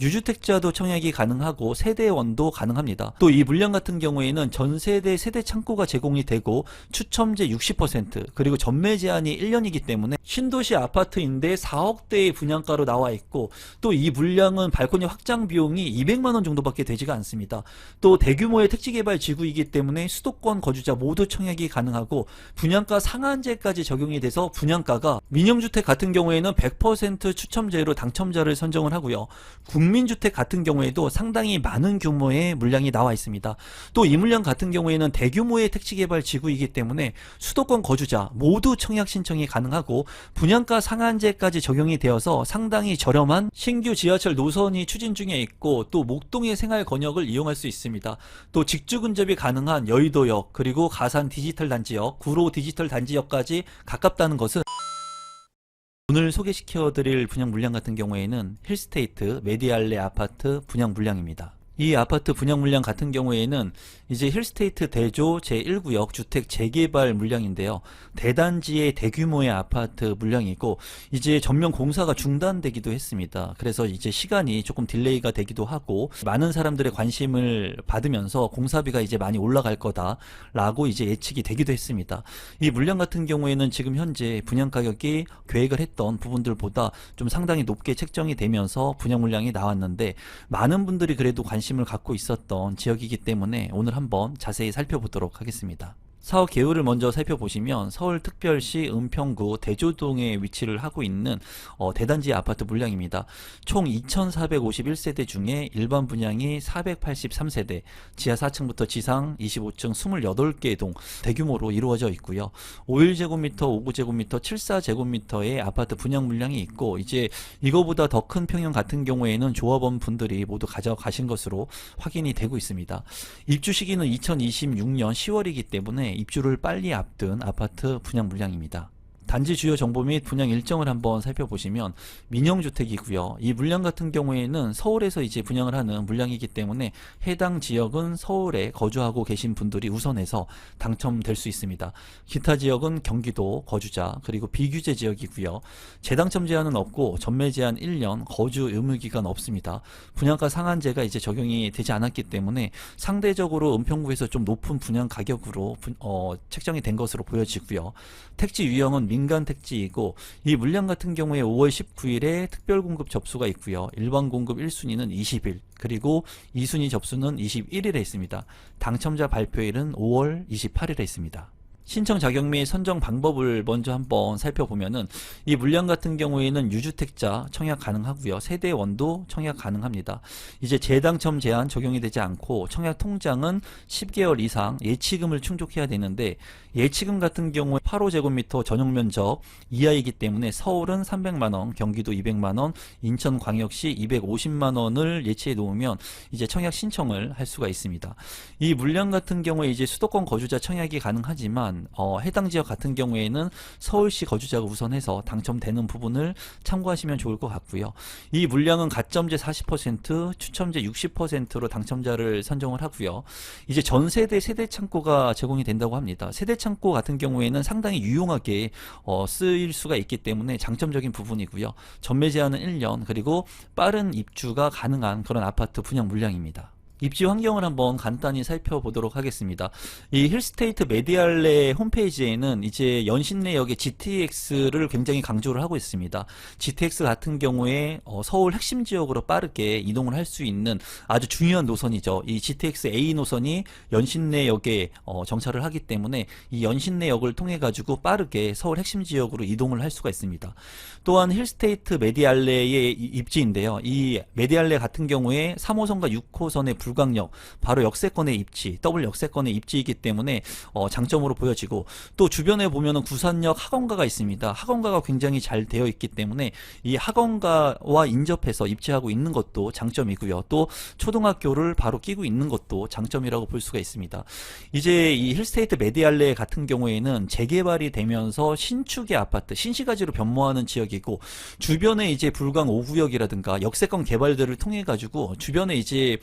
유주택자도 청약이 가능하고 세대원도 가능합니다. 또 이 물량 같은 경우에는 전세대 세대 창구가 제공이 되고 추첨제 60% 그리고 전매 제한이 1년이기 때문에 신도시 아파트인데 4억대의 분양가로 나와 있고, 또 이 물량은 발코니 확장 비용이 200만원 정도밖에 되지가 않습니다. 또 대규모의 택지개발 지구이기 때문에 수도권 거주자 모두 청약이 가능하고 분양가 상한제까지 적용이 돼서 분양가가 민영주택 같은 경우에는 100% 추첨제로 당첨자를 선정을 하고요. 국민주택 같은 경우에도 상당히 많은 규모의 물량이 나와 있습니다. 또 이 물량 같은 경우에는 대규모의 택지개발 지구이기 때문에 수도권 거주자 모두 청약 신청이 가능하고 분양가 상한제까지 적용이 되어서 상당히 저렴한 신규 지하철 노선이 추진 중에 있고, 또 목동의 생활 권역을 이용할 수 있습니다. 또 직주 근접이 가능한 여의도역, 그리고 가산 디지털 단지역, 구로 디지털 단지역까지 가깝다는 것은 오늘 소개시켜드릴 분양 물량 같은 경우에는 힐스테이트 메디알레 아파트 분양 물량입니다. 이 아파트 분양 물량 같은 경우에는 이제 힐스테이트 대조 제1구역 주택 재개발 물량인데요. 대단지의 대규모의 아파트 물량이고 이제 전면 공사가 중단되기도 했습니다. 그래서 이제 시간이 조금 딜레이가 되기도 하고 많은 사람들의 관심을 받으면서 공사비가 이제 많이 올라갈 거다라고 이제 예측이 되기도 했습니다. 이 물량 같은 경우에는 지금 현재 분양 가격이 계획을 했던 부분들보다 좀 상당히 높게 책정이 되면서 분양 물량이 나왔는데, 많은 분들이 그래도 관심을 갖고 있었던 지역이기 때문에 오늘 한번 자세히 살펴보도록 하겠습니다. 사업 개요를 먼저 살펴보시면 서울특별시 은평구 대조동에 위치를 하고 있는 대단지 아파트 물량입니다. 총 2451세대 중에 일반 분양이 483세대, 지하 4층부터 지상 25층 28개 동 대규모로 이루어져 있고요. 51제곱미터, 59제곱미터, 74제곱미터의 아파트 분양 물량이 있고, 이제 이거보다 더 큰 평형 같은 경우에는 조합원 분들이 모두 가져가신 것으로 확인이 되고 있습니다. 입주 시기는 2026년 10월이기 때문에 입주를 빨리 앞둔 아파트 분양 물량입니다. 단지 주요 정보 및 분양 일정을 한번 살펴보시면 민영주택이고요. 이 물량 같은 경우에는 서울에서 이제 분양을 하는 물량이기 때문에 해당 지역은 서울에 거주하고 계신 분들이 우선해서 당첨될 수 있습니다. 기타 지역은 경기도 거주자 그리고 비규제 지역이고요. 재당첨 제한은 없고 전매 제한 1년, 거주 의무 기간 없습니다. 분양가 상한제가 이제 적용이 되지 않았기 때문에 상대적으로 은평구에서 좀 높은 분양 가격으로 책정이 된 것으로 보여지고요. 택지 유형은 민간 택지이고, 이 물량 같은 경우에 5월 19일에 특별 공급 접수가 있고요. 일반 공급 1순위는 20일, 그리고 2순위 접수는 21일에 있습니다. 당첨자 발표일은 5월 28일에 있습니다. 신청 자격 및 선정 방법을 먼저 한번 살펴보면은, 이 물량 같은 경우에는 유주택자 청약 가능하고요. 세대원도 청약 가능합니다. 이제 재당첨 제한 적용이 되지 않고 청약 통장은 10개월 이상 예치금을 충족해야 되는데, 예치금 같은 경우에 8호제곱미터 전용 면적 이하이기 때문에 서울은 300만원, 경기도 200만원, 인천광역시 250만원을 예치해 놓으면 이제 청약 신청을 할 수가 있습니다. 이 물량 같은 경우에 이제 수도권 거주자 청약이 가능하지만 해당 지역 같은 경우에는 서울시 거주자가 우선해서 당첨되는 부분을 참고하시면 좋을 것 같고요. 이 물량은 가점제 40%, 추첨제 60%로 당첨자를 선정을 하고요. 이제 전세대 세대 창고가 제공이 된다고 합니다. 세대 창고 같은 경우에는 상당히 유용하게 쓰일 수가 있기 때문에 장점적인 부분이고요. 전매 제한은 1년, 그리고 빠른 입주가 가능한 그런 아파트 분양 물량입니다. 입지 환경을 한번 간단히 살펴보도록 하겠습니다. 이 힐스테이트 메디알레 홈페이지에는 이제 연신내역의 GTX를 굉장히 강조를 하고 있습니다. GTX 같은 경우에 서울 핵심 지역으로 빠르게 이동을 할 수 있는 아주 중요한 노선이죠. 이 GTX A 노선이 연신내역에 정차를 하기 때문에 이 연신내역을 통해 가지고 빠르게 서울 핵심 지역으로 이동을 할 수가 있습니다. 또한 힐스테이트 메디알레의 입지인데요. 이 메디알레 같은 경우에 3호선과 6호선의 불광역, 바로 역세권의 입지, 더블 역세권의 입지이기 때문에 장점으로 보여지고, 또 주변에 보면은 구산역 학원가가 있습니다. 학원가가 굉장히 잘 되어 있기 때문에 이 학원가와 인접해서 입지하고 있는 것도 장점이고요. 또 초등학교를 바로 끼고 있는 것도 장점이라고 볼 수가 있습니다. 이제 이 힐스테이트 메디알레 같은 경우에는 재개발이 되면서 신축의 아파트, 신시가지로 변모하는 지역이고, 주변에 이제 불광 5구역이라든가 역세권 개발들을 통해 가지고 주변에 이제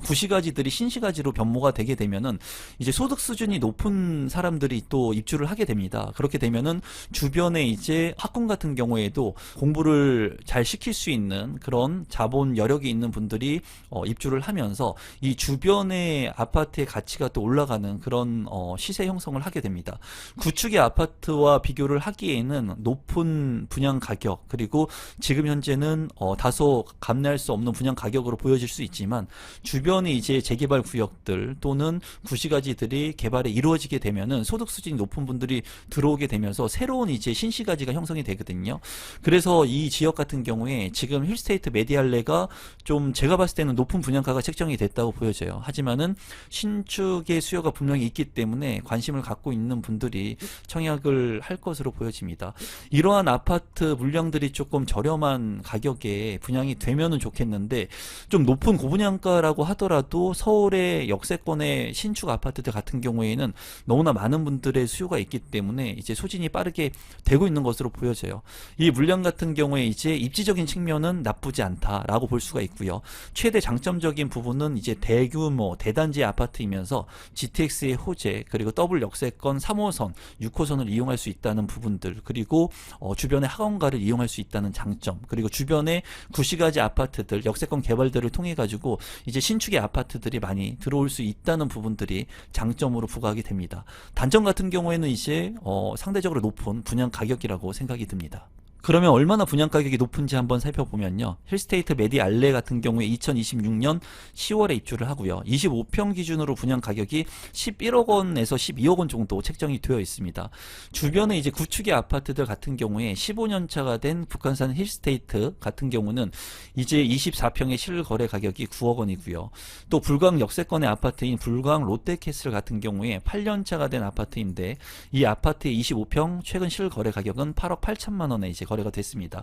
구시가지들이 신시가지로 변모가 되게 되면은 이제 소득 수준이 높은 사람들이 또 입주를 하게 됩니다. 그렇게 되면은 주변에 이제 학군 같은 경우에도 공부를 잘 시킬 수 있는 그런 자본 여력이 있는 분들이 입주를 하면서 이 주변의 아파트의 가치가 또 올라가는 그런 시세 형성을 하게 됩니다. 구축의 아파트와 비교를 하기에는 높은 분양 가격, 그리고 지금 현재는 다소 감내할 수 없는 분양 가격으로 보여질 수 있지만, 주변에 이제 재개발 구역들 또는 구시가지들이 개발이 이루어지게 되면은 소득 수준이 높은 분들이 들어오게 되면서 새로운 이제 신시가지가 형성이 되거든요. 그래서 이 지역 같은 경우에 지금 힐스테이트 메디알레가 좀 제가 봤을 때는 높은 분양가가 책정이 됐다고 보여져요. 하지만은 신축의 수요가 분명히 있기 때문에 관심을 갖고 있는 분들이 청약을 할 것으로 보여집니다. 이러한 아파트 물량들이 조금 저렴한 가격에 분양이 되면은 좋겠는데, 좀 높은 고분양가라고 하더라도 서울의 역세권의 신축 아파트들 같은 경우에는 너무나 많은 분들의 수요가 있기 때문에 이제 소진이 빠르게 되고 있는 것으로 보여져요. 이 물량 같은 경우에 이제 입지적인 측면은 나쁘지 않다라고 볼 수가 있고요. 최대 장점적인 부분은 이제 대규모 대단지 아파트이면서 GTX의 호재, 그리고 더블 역세권 3호선, 6호선을 이용할 수 있다는 부분들, 그리고 주변의 학원가를 이용할 수 있다는 장점, 그리고 주변의 구시가지 아파트들, 역세권 개발들을 통해 가지고 이제 신축의 아파트들이 많이 들어올 수 있다는 부분들이 장점으로 부각이 됩니다. 단점 같은 경우에는 이제 상대적으로 높은 분양 가격이라고 생각이 듭니다. 그러면 얼마나 분양 가격이 높은지 한번 살펴보면요. 힐스테이트 메디알레 같은 경우에 2026년 10월에 입주를 하고요. 25평 기준으로 분양 가격이 11억 원에서 12억 원 정도 책정이 되어 있습니다. 주변에 이제 구축의 아파트들 같은 경우에 15년 차가 된 북한산 힐스테이트 같은 경우는 이제 24평의 실거래 가격이 9억 원이고요. 또 불광 역세권의 아파트인 불광 롯데캐슬 같은 경우에 8년 차가 된 아파트인데, 이 아파트의 25평 최근 실거래 가격은 8억 8천만 원에 이제 거래가 됐습니다.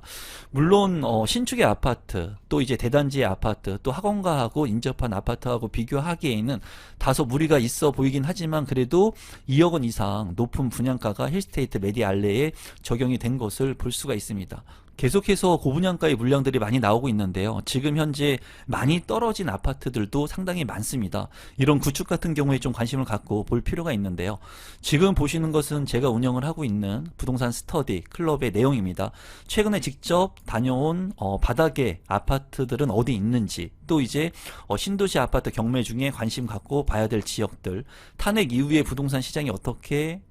물론 신축의 아파트, 또 이제 대단지의 아파트, 또 학원가하고 인접한 아파트하고 비교하기에는 다소 무리가 있어 보이긴 하지만, 그래도 2억 원 이상 높은 분양가가 힐스테이트 메디알레에 적용이 된 것을 볼 수가 있습니다. 계속해서 고분양가의 물량들이 많이 나오고 있는데요. 지금 현재 많이 떨어진 아파트들도 상당히 많습니다. 이런 구축 같은 경우에 좀 관심을 갖고 볼 필요가 있는데요. 지금 보시는 것은 제가 운영을 하고 있는 부동산 스터디 클럽의 내용입니다. 최근에 직접 다녀온 바닥의 아파트들은 어디 있는지, 또 이제 신도시 아파트 경매 중에 관심 갖고 봐야 될 지역들, 탄핵 이후에 부동산 시장이 어떻게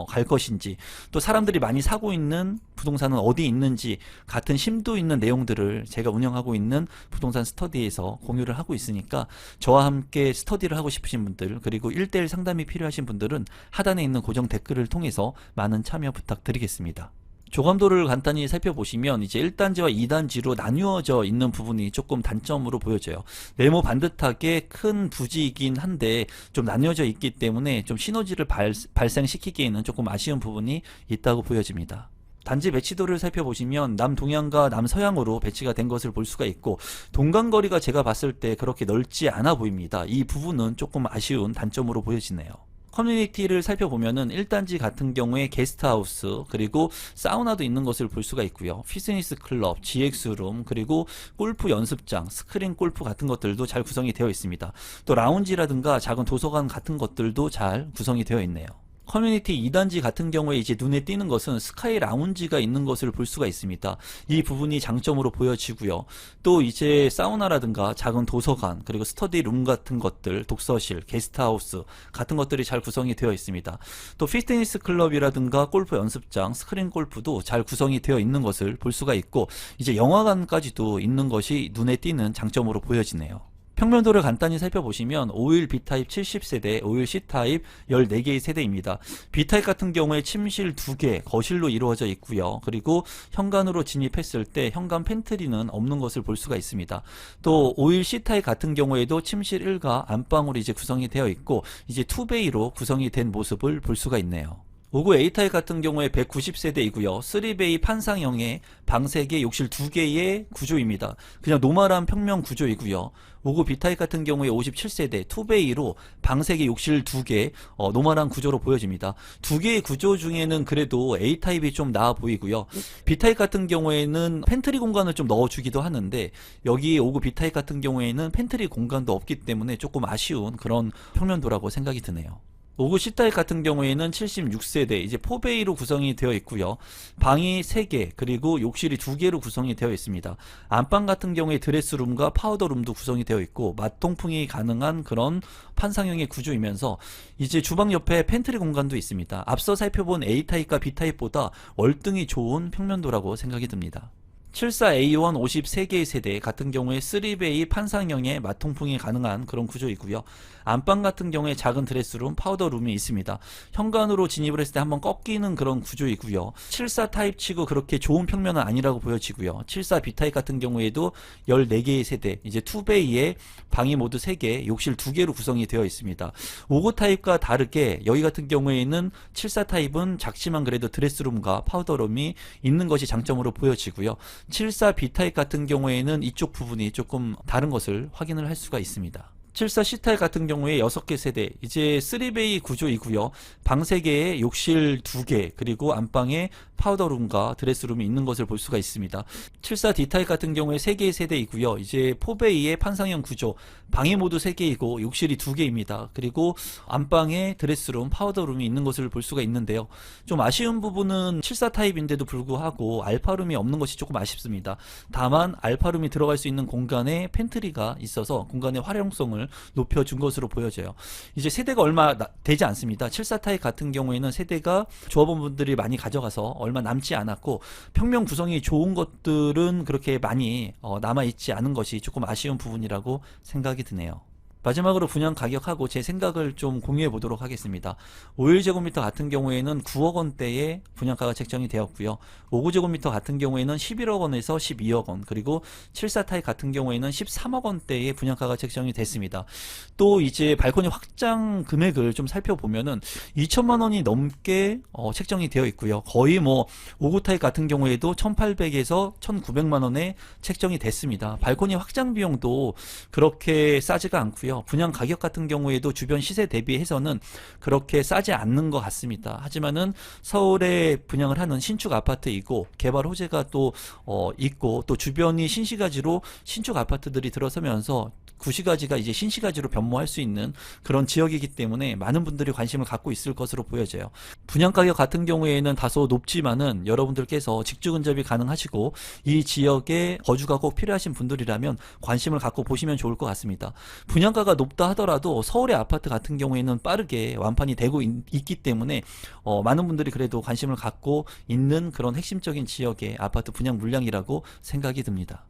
갈 것인지, 또 사람들이 많이 사고 있는 부동산은 어디 있는지 같은 심도 있는 내용들을 제가 운영하고 있는 부동산 스터디에서 공유를 하고 있으니까, 저와 함께 스터디를 하고 싶으신 분들, 그리고 1:1 상담이 필요하신 분들은 하단에 있는 고정 댓글을 통해서 많은 참여 부탁드리겠습니다. 조감도를 간단히 살펴보시면 이제 1단지와 2단지로 나뉘어져 있는 부분이 조금 단점으로 보여져요. 네모 반듯하게 큰 부지이긴 한데 좀 나뉘어져 있기 때문에 좀 시너지를 발생시키기에는 조금 아쉬운 부분이 있다고 보여집니다. 단지 배치도를 살펴보시면 남동향과 남서향으로 배치가 된 것을 볼 수가 있고, 동간거리가 제가 봤을 때 그렇게 넓지 않아 보입니다. 이 부분은 조금 아쉬운 단점으로 보여지네요. 커뮤니티를 살펴보면은 1단지 같은 경우에 게스트하우스, 그리고 사우나도 있는 것을 볼 수가 있고요. 피트니스 클럽, GX룸, 그리고 골프 연습장, 스크린 골프 같은 것들도 잘 구성이 되어 있습니다. 또 라운지라든가 작은 도서관 같은 것들도 잘 구성이 되어 있네요. 커뮤니티 2단지 같은 경우에 이제 눈에 띄는 것은 스카이 라운지가 있는 것을 볼 수가 있습니다. 이 부분이 장점으로 보여지고요. 또 이제 사우나라든가 작은 도서관, 그리고 스터디룸 같은 것들, 독서실, 게스트하우스 같은 것들이 잘 구성이 되어 있습니다. 또 피트니스 클럽이라든가 골프 연습장, 스크린 골프도 잘 구성이 되어 있는 것을 볼 수가 있고, 이제 영화관까지도 있는 것이 눈에 띄는 장점으로 보여지네요. 평면도를 간단히 살펴보시면 5일 B타입 70세대, 5일 C타입 14개의 세대입니다. B타입 같은 경우에 침실 2개, 거실로 이루어져 있고요. 그리고 현관으로 진입했을 때 현관 팬트리는 없는 것을 볼 수가 있습니다. 또 5일 C타입 같은 경우에도 침실 1가 안방으로 이제 구성이 되어 있고, 이제 2베이로 구성이 된 모습을 볼 수가 있네요. 5구 A타입 같은 경우에 190세대이고요. 3베이 판상형의 방 3개, 욕실 2개의 구조입니다. 그냥 노멀한 평면 구조이고요. 5구 B타입 같은 경우에 57세대 2베이로 방 3개, 욕실 2개 노멀한 구조로 보여집니다. 두 개의 구조 중에는 그래도 A타입이 좀 나아 보이고요. B타입 같은 경우에는 팬트리 공간을 좀 넣어주기도 하는데 여기 5구 B타입 같은 경우에는 팬트리 공간도 없기 때문에 조금 아쉬운 그런 평면도라고 생각이 드네요. 5구 C타입 같은 경우에는 76세대 이제 4베이로 구성이 되어 있고요. 방이 3개 그리고 욕실이 2개로 구성이 되어 있습니다. 안방 같은 경우에 드레스룸과 파우더룸도 구성이 되어 있고 맞통풍이 가능한 그런 판상형의 구조이면서 이제 주방 옆에 팬트리 공간도 있습니다. 앞서 살펴본 A타입과 B타입보다 월등히 좋은 평면도라고 생각이 듭니다. 74A1 53개의 세대 같은 경우에 3베이 판상형의 마통풍이 가능한 그런 구조이고요. 안방 같은 경우에 작은 드레스룸, 파우더룸이 있습니다. 현관으로 진입을 했을 때 한번 꺾이는 그런 구조이고요. 74 타입 치고 그렇게 좋은 평면은 아니라고 보여지고요. 74 B타입 같은 경우에도 14개의 세대, 이제 2베이에 방이 모두 3개, 욕실 2개로 구성이 되어 있습니다. 59 타입과 다르게 여기 같은 경우에는 74 타입은 작지만 그래도 드레스룸과 파우더룸이 있는 것이 장점으로 보여지고요. 74 B타입 같은 경우에는 이쪽 부분이 조금 다른 것을 확인을 할 수가 있습니다. 74 C타입 같은 경우에 6개 세대 이제 3베이 구조이고요. 방 3개에 욕실 2개 그리고 안방에 파우더룸과 드레스룸이 있는 것을 볼 수가 있습니다. 74 D타입 같은 경우에 3개의 세대이고요. 이제 4베이의 판상형 구조 방이 모두 3개이고 욕실이 2개입니다. 그리고 안방에 드레스룸, 파우더룸이 있는 것을 볼 수가 있는데요. 좀 아쉬운 부분은 74 타입인데도 불구하고 알파룸이 없는 것이 조금 아쉽습니다. 다만 알파룸이 들어갈 수 있는 공간에 팬트리가 있어서 공간의 활용성을 높여준 것으로 보여져요. 이제 세대가 얼마 되지 않습니다. 74 타입 같은 경우에는 세대가 조합원분들이 많이 가져가서 얼마 남지 않았고 평면 구성이 좋은 것들은 그렇게 많이 남아있지 않은 것이 조금 아쉬운 부분이라고 생각이 드네요. 마지막으로 분양 가격하고 제 생각을 좀 공유해 보도록 하겠습니다. 51제곱미터 같은 경우에는 9억 원대의 분양가가 책정이 되었고요. 59제곱미터 같은 경우에는 11억 원에서 12억 원, 그리고 74 타입 같은 경우에는 13억 원대의 분양가가 책정이 됐습니다. 또 이제 발코니 확장 금액을 좀 살펴보면은 2천만 원이 넘게 책정이 되어 있고요. 거의 뭐 59 타입 같은 경우에도 1,800에서 1,900만 원에 책정이 됐습니다. 발코니 확장 비용도 그렇게 싸지가 않고요. 분양 가격 같은 경우에도 주변 시세 대비해서는 그렇게 싸지 않는 것 같습니다. 하지만은 서울에 분양을 하는 신축 아파트이고 개발 호재가 또 있고 또 주변이 신시가지로 신축 아파트들이 들어서면서 구시가지가 이제 신시가지로 변모할 수 있는 그런 지역이기 때문에 많은 분들이 관심을 갖고 있을 것으로 보여져요. 분양가격 같은 경우에는 다소 높지만은 여러분들께서 직주 근접이 가능하시고 이 지역에 거주가 꼭 필요하신 분들이라면 관심을 갖고 보시면 좋을 것 같습니다. 분양가가 높다 하더라도 서울의 아파트 같은 경우에는 빠르게 완판이 되고 있기 때문에 많은 분들이 그래도 관심을 갖고 있는 그런 핵심적인 지역의 아파트 분양 물량이라고 생각이 듭니다.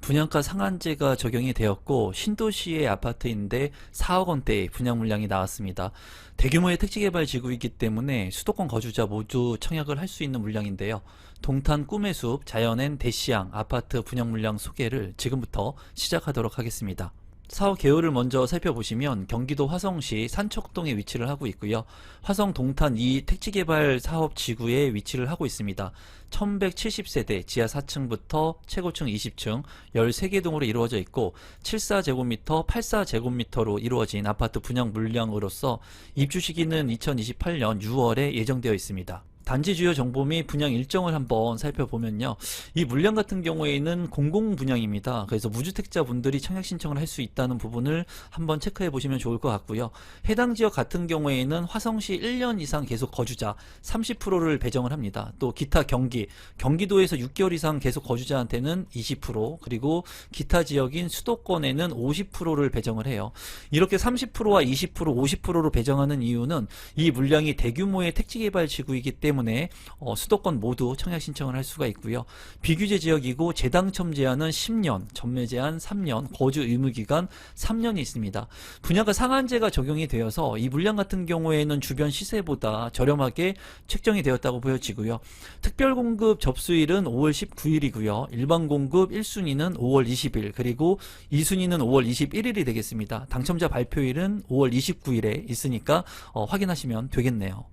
분양가 상한제가 적용이 되었고 신도시의 아파트인데 4억 원대의 분양 물량이 나왔습니다. 대규모의 택지개발 지구이기 때문에 수도권 거주자 모두 청약을 할 수 있는 물량인데요. 동탄 꿈의 숲 자연엔 대시양 아파트 분양 물량 소개를 지금부터 시작하도록 하겠습니다. 사업 개요를 먼저 살펴보시면 경기도 화성시 산척동에 위치를 하고 있고요. 화성 동탄 2 택지개발 사업 지구에 위치를 하고 있습니다. 1170세대 지하 4층부터 최고층 20층 13개 동으로 이루어져 있고 74제곱미터 84제곱미터로 이루어진 아파트 분양 물량으로서 입주 시기는 2028년 6월에 예정되어 있습니다. 단지 주요 정보 및 분양 일정을 한번 살펴보면요. 이 물량 같은 경우에는 공공 분양입니다. 그래서 무주택자 분들이 청약 신청을 할 수 있다는 부분을 한번 체크해 보시면 좋을 것 같고요. 해당 지역 같은 경우에는 화성시 1년 이상 계속 거주자 30%를 배정을 합니다. 또 기타 경기도에서 6개월 이상 계속 거주자한테는 20%, 그리고 기타 지역인 수도권에는 50%를 배정을 해요. 이렇게 30%와 20%, 50%로 배정하는 이유는 이 물량이 대규모의 택지개발 지구이기 때문에 때문에 수도권 모두 청약 신청을 할 수가 있고요. 비규제 지역이고 재당첨 제한은 10년, 전매 제한 3년, 거주 의무 기간 3년이 있습니다. 분양가 상한제가 적용이 되어서 이 물량 같은 경우에는 주변 시세보다 저렴하게 책정이 되었다고 보여지고요. 특별 공급 접수일은 5월 19일이고요. 일반 공급 1순위는 5월 20일, 그리고 2순위는 5월 21일이 되겠습니다. 당첨자 발표일은 5월 29일에 있으니까 확인하시면 되겠네요.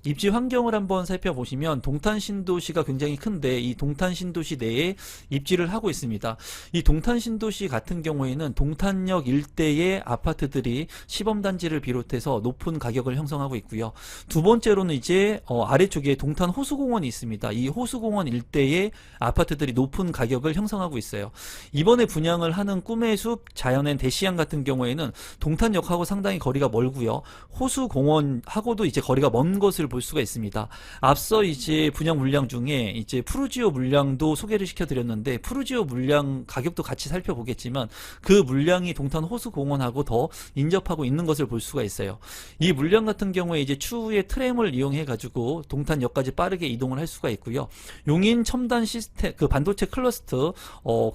입지 환경을 한번 살펴보시면 동탄 신도시가 굉장히 큰데 이 동탄 신도시 내에 입지를 하고 있습니다. 이 동탄 신도시 같은 경우에는 동탄역 일대의 아파트들이 시범단지를 비롯해서 높은 가격을 형성하고 있고요. 두 번째로는 이제 아래쪽에 동탄 호수공원이 있습니다. 이 호수공원 일대의 아파트들이 높은 가격을 형성하고 있어요. 이번에 분양을 하는 꿈의 숲 자연엔 대시양 같은 경우에는 동탄역하고 상당히 거리가 멀고요. 호수공원하고도 이제 거리가 먼 것을 볼 수가 있습니다. 앞서 이제 분양 물량 중에 이제 푸르지오 물량도 소개를 시켜드렸는데 푸르지오 물량 가격도 같이 살펴보겠지만 그 물량이 동탄 호수공원하고 더 인접하고 있는 것을 볼 수가 있어요. 이 물량 같은 경우에 이제 추후에 트램을 이용해 가지고 동탄역까지 빠르게 이동을 할 수가 있고요. 용인 첨단 시스템 그 반도체 클러스터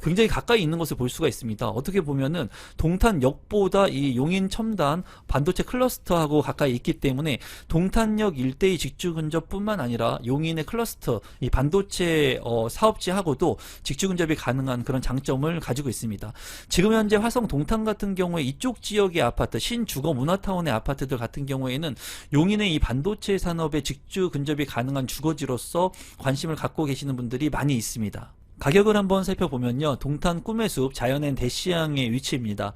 굉장히 가까이 있는 것을 볼 수가 있습니다. 어떻게 보면은 동탄역보다 이 용인 첨단 반도체 클러스터하고 가까이 있기 때문에 동탄역 일대 직주 근접뿐만 아니라 용인의 클러스터 이 반도체 사업지하고도 직주 근접이 가능한 그런 장점을 가지고 있습니다. 지금 현재 화성 동탄 같은 경우에 이쪽 지역의 아파트 신주거 문화타운의 아파트들 같은 경우에는 용인의 이 반도체 산업에 직주 근접이 가능한 주거지로서 관심을 갖고 계시는 분들이 많이 있습니다. 가격을 한번 살펴보면요. 동탄 꿈의 숲 자연엔 대시양의 위치입니다.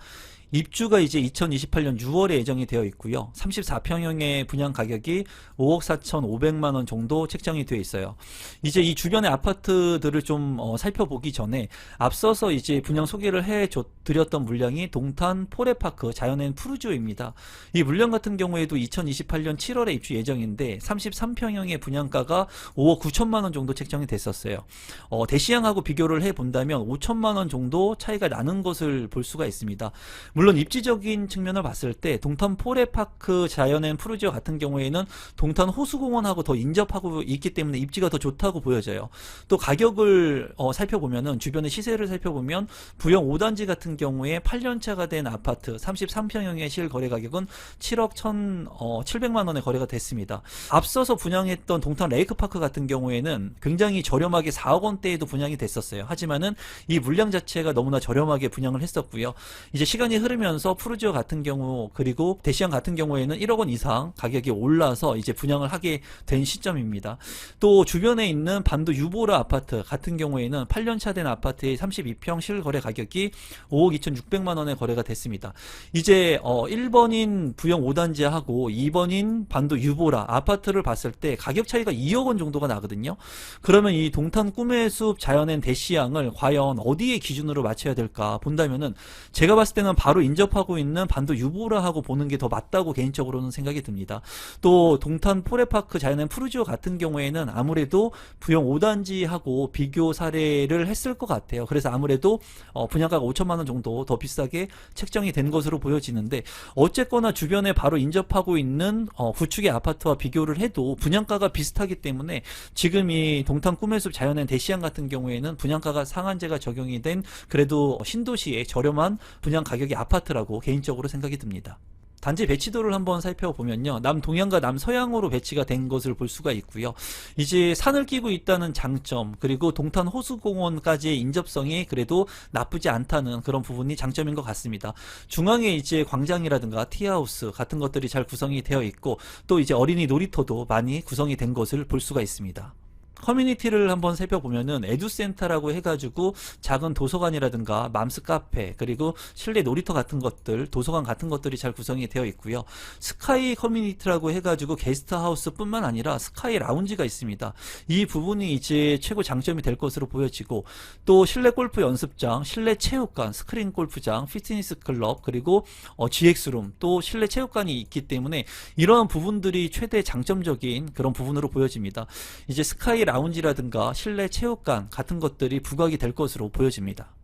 입주가 이제 2028년 6월에 예정이 되어 있고요. 34평형의 분양 가격이 5억 4,500만 원 정도 책정이 되어 있어요. 이제 이 주변의 아파트들을 좀 살펴보기 전에 앞서서 이제 분양 소개를 해 드렸던 물량이 동탄 포레파크 자연엔 푸르지오입니다. 이 물량 같은 경우에도 2028년 7월에 입주 예정인데 33평형의 분양가가 5억 9천만 원 정도 책정이 됐었어요. 대시양하고 비교를 해 본다면 5천만 원 정도 차이가 나는 것을 볼 수가 있습니다. 물론 입지적인 측면을 봤을 때 동탄 포레파크 자연엔 푸르지오 같은 경우에는 동탄 호수공원하고 더 인접하고 있기 때문에 입지가 더 좋다고 보여져요. 또 가격을 살펴보면은 주변의 시세를 살펴보면 부영 5단지 같은 경우에 8년차가 된 아파트 33평형의 실거래 가격은 7억 1,700만 원의 거래가 됐습니다. 앞서서 분양했던 동탄 레이크파크 같은 경우에는 굉장히 저렴하게 4억 원대에도 분양이 됐었어요. 하지만은 이 물량 자체가 너무나 저렴하게 분양을 했었고요. 이제 시간이 흐르면서 푸르지오 같은 경우 그리고 대시양 같은 경우에는 1억 원 이상 가격이 올라서 이제 분양을 하게 된 시점입니다. 또 주변에 있는 반도 유보라 아파트 같은 경우에는 8년차 된 아파트의 32평 실거래 가격이 5억 2,600만 원에 거래가 됐습니다. 이제 1번인 부영 5단지하고 2번인 반도 유보라 아파트를 봤을 때 가격 차이가 2억 원 정도가 나거든요. 그러면 이 동탄 꿈의 숲 자연엔 대시양을 과연 어디에 기준으로 맞춰야 될까 본다면은 제가 봤을 때는 바로 인접하고 있는 반도 유보라하고 보는 게 더 맞다고 개인적으로는 생각이 듭니다. 또 동탄 포레파크 자연엔 푸르지오 같은 경우에는 아무래도 부영 5단지하고 비교 사례를 했을 것 같아요. 그래서 아무래도 분양가가 5천만 원 정도 더 비싸게 책정이 된 것으로 보여지는데 어쨌거나 주변에 바로 인접하고 있는 구축의 아파트와 비교를 해도 분양가가 비슷하기 때문에 지금 이 동탄 꿈의 숲 자연엔 대시양 같은 경우에는 분양가가 상한제가 적용이 된 그래도 신도시의 저렴한 분양 가격의 아파트라고 개인적으로 생각이 듭니다. 단지 배치도를 한번 살펴보면요. 남동향과 남서향으로 배치가 된 것을 볼 수가 있고요. 이제 산을 끼고 있다는 장점 그리고 동탄 호수공원까지의 인접성이 그래도 나쁘지 않다는 그런 부분이 장점인 것 같습니다. 중앙에 이제 광장이라든가 티하우스 같은 것들이 잘 구성이 되어 있고 또 이제 어린이 놀이터도 많이 구성이 된 것을 볼 수가 있습니다. 커뮤니티를 한번 살펴보면은 에듀센터라고 해가지고 작은 도서관이라든가 맘스 카페 그리고 실내 놀이터 같은 것들 도서관 같은 것들이 잘 구성이 되어 있고요. 스카이 커뮤니티라고 해가지고 게스트하우스 뿐만 아니라 스카이 라운지가 있습니다. 이 부분이 이제 최고 장점이 될 것으로 보여지고 또 실내 골프 연습장, 실내 체육관, 스크린 골프장, 피트니스 클럽 그리고 GX룸 또 실내 체육관이 있기 때문에 이러한 부분들이 최대 장점적인 그런 부분으로 보여집니다. 이제 스카이 라운지라든가 실내 체육관 같은 것들이 부각이 될 것으로 보여집니다.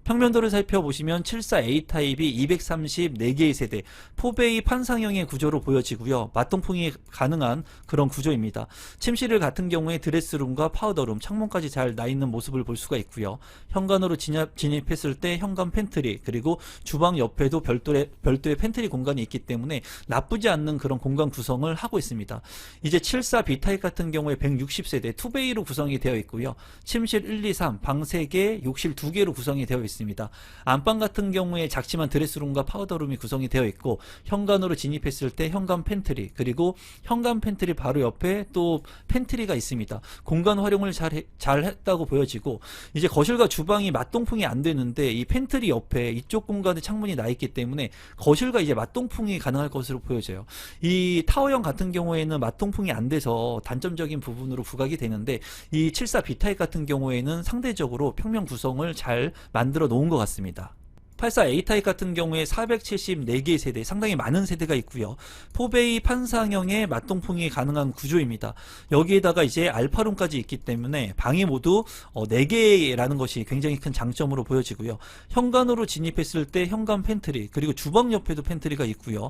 평면도를 살펴보시면 74A 타입이 234개의 세대, 포베이 판상형의 구조로 보여지고요. 맞동풍이 가능한 그런 구조입니다. 침실을 같은 경우에 드레스룸과 파우더룸, 창문까지 잘 나 있는 모습을 볼 수가 있고요. 현관으로 진입했을 때 현관 팬트리, 그리고 주방 옆에도 별도의 팬트리 공간이 있기 때문에 나쁘지 않는 그런 공간 구성을 하고 있습니다. 이제 74B 타입 같은 경우에 160세대, 투베이로 구성이 되어 있고요. 침실 1, 2, 3, 방 3개, 욕실 2개로 구성이 되어 있습니다. 안방 같은 경우에 작지만 드레스룸과 파우더룸이 구성이 되어 있고, 현관으로 진입했을 때 현관 팬트리, 그리고 현관 팬트리 바로 옆에 또 팬트리가 있습니다. 공간 활용을 잘 했다고 보여지고, 이제 거실과 주방이 맞동풍이 안 되는데 이 팬트리 옆에 이쪽 공간에 창문이 나 있기 때문에 거실과 이제 맞동풍이 가능할 것으로 보여져요. 이 타워형 같은 경우에는 맞동풍이 안 돼서 단점적인 부분으로 부각이 되는데, 이 74B 타입 같은 경우에는 상대적으로 평면 구성을 잘 만들어 놓은 것 같습니다. 84A 타입 같은 경우에 474개의 세대, 상당히 많은 세대가 있고요. 포베이 판상형의 맞동풍이 가능한 구조입니다. 여기에다가 이제 알파룸까지 있기 때문에 방이 모두 4개라는 것이 굉장히 큰 장점으로 보여지고요. 현관으로 진입했을 때 현관 팬트리, 그리고 주방 옆에도 팬트리가 있고요.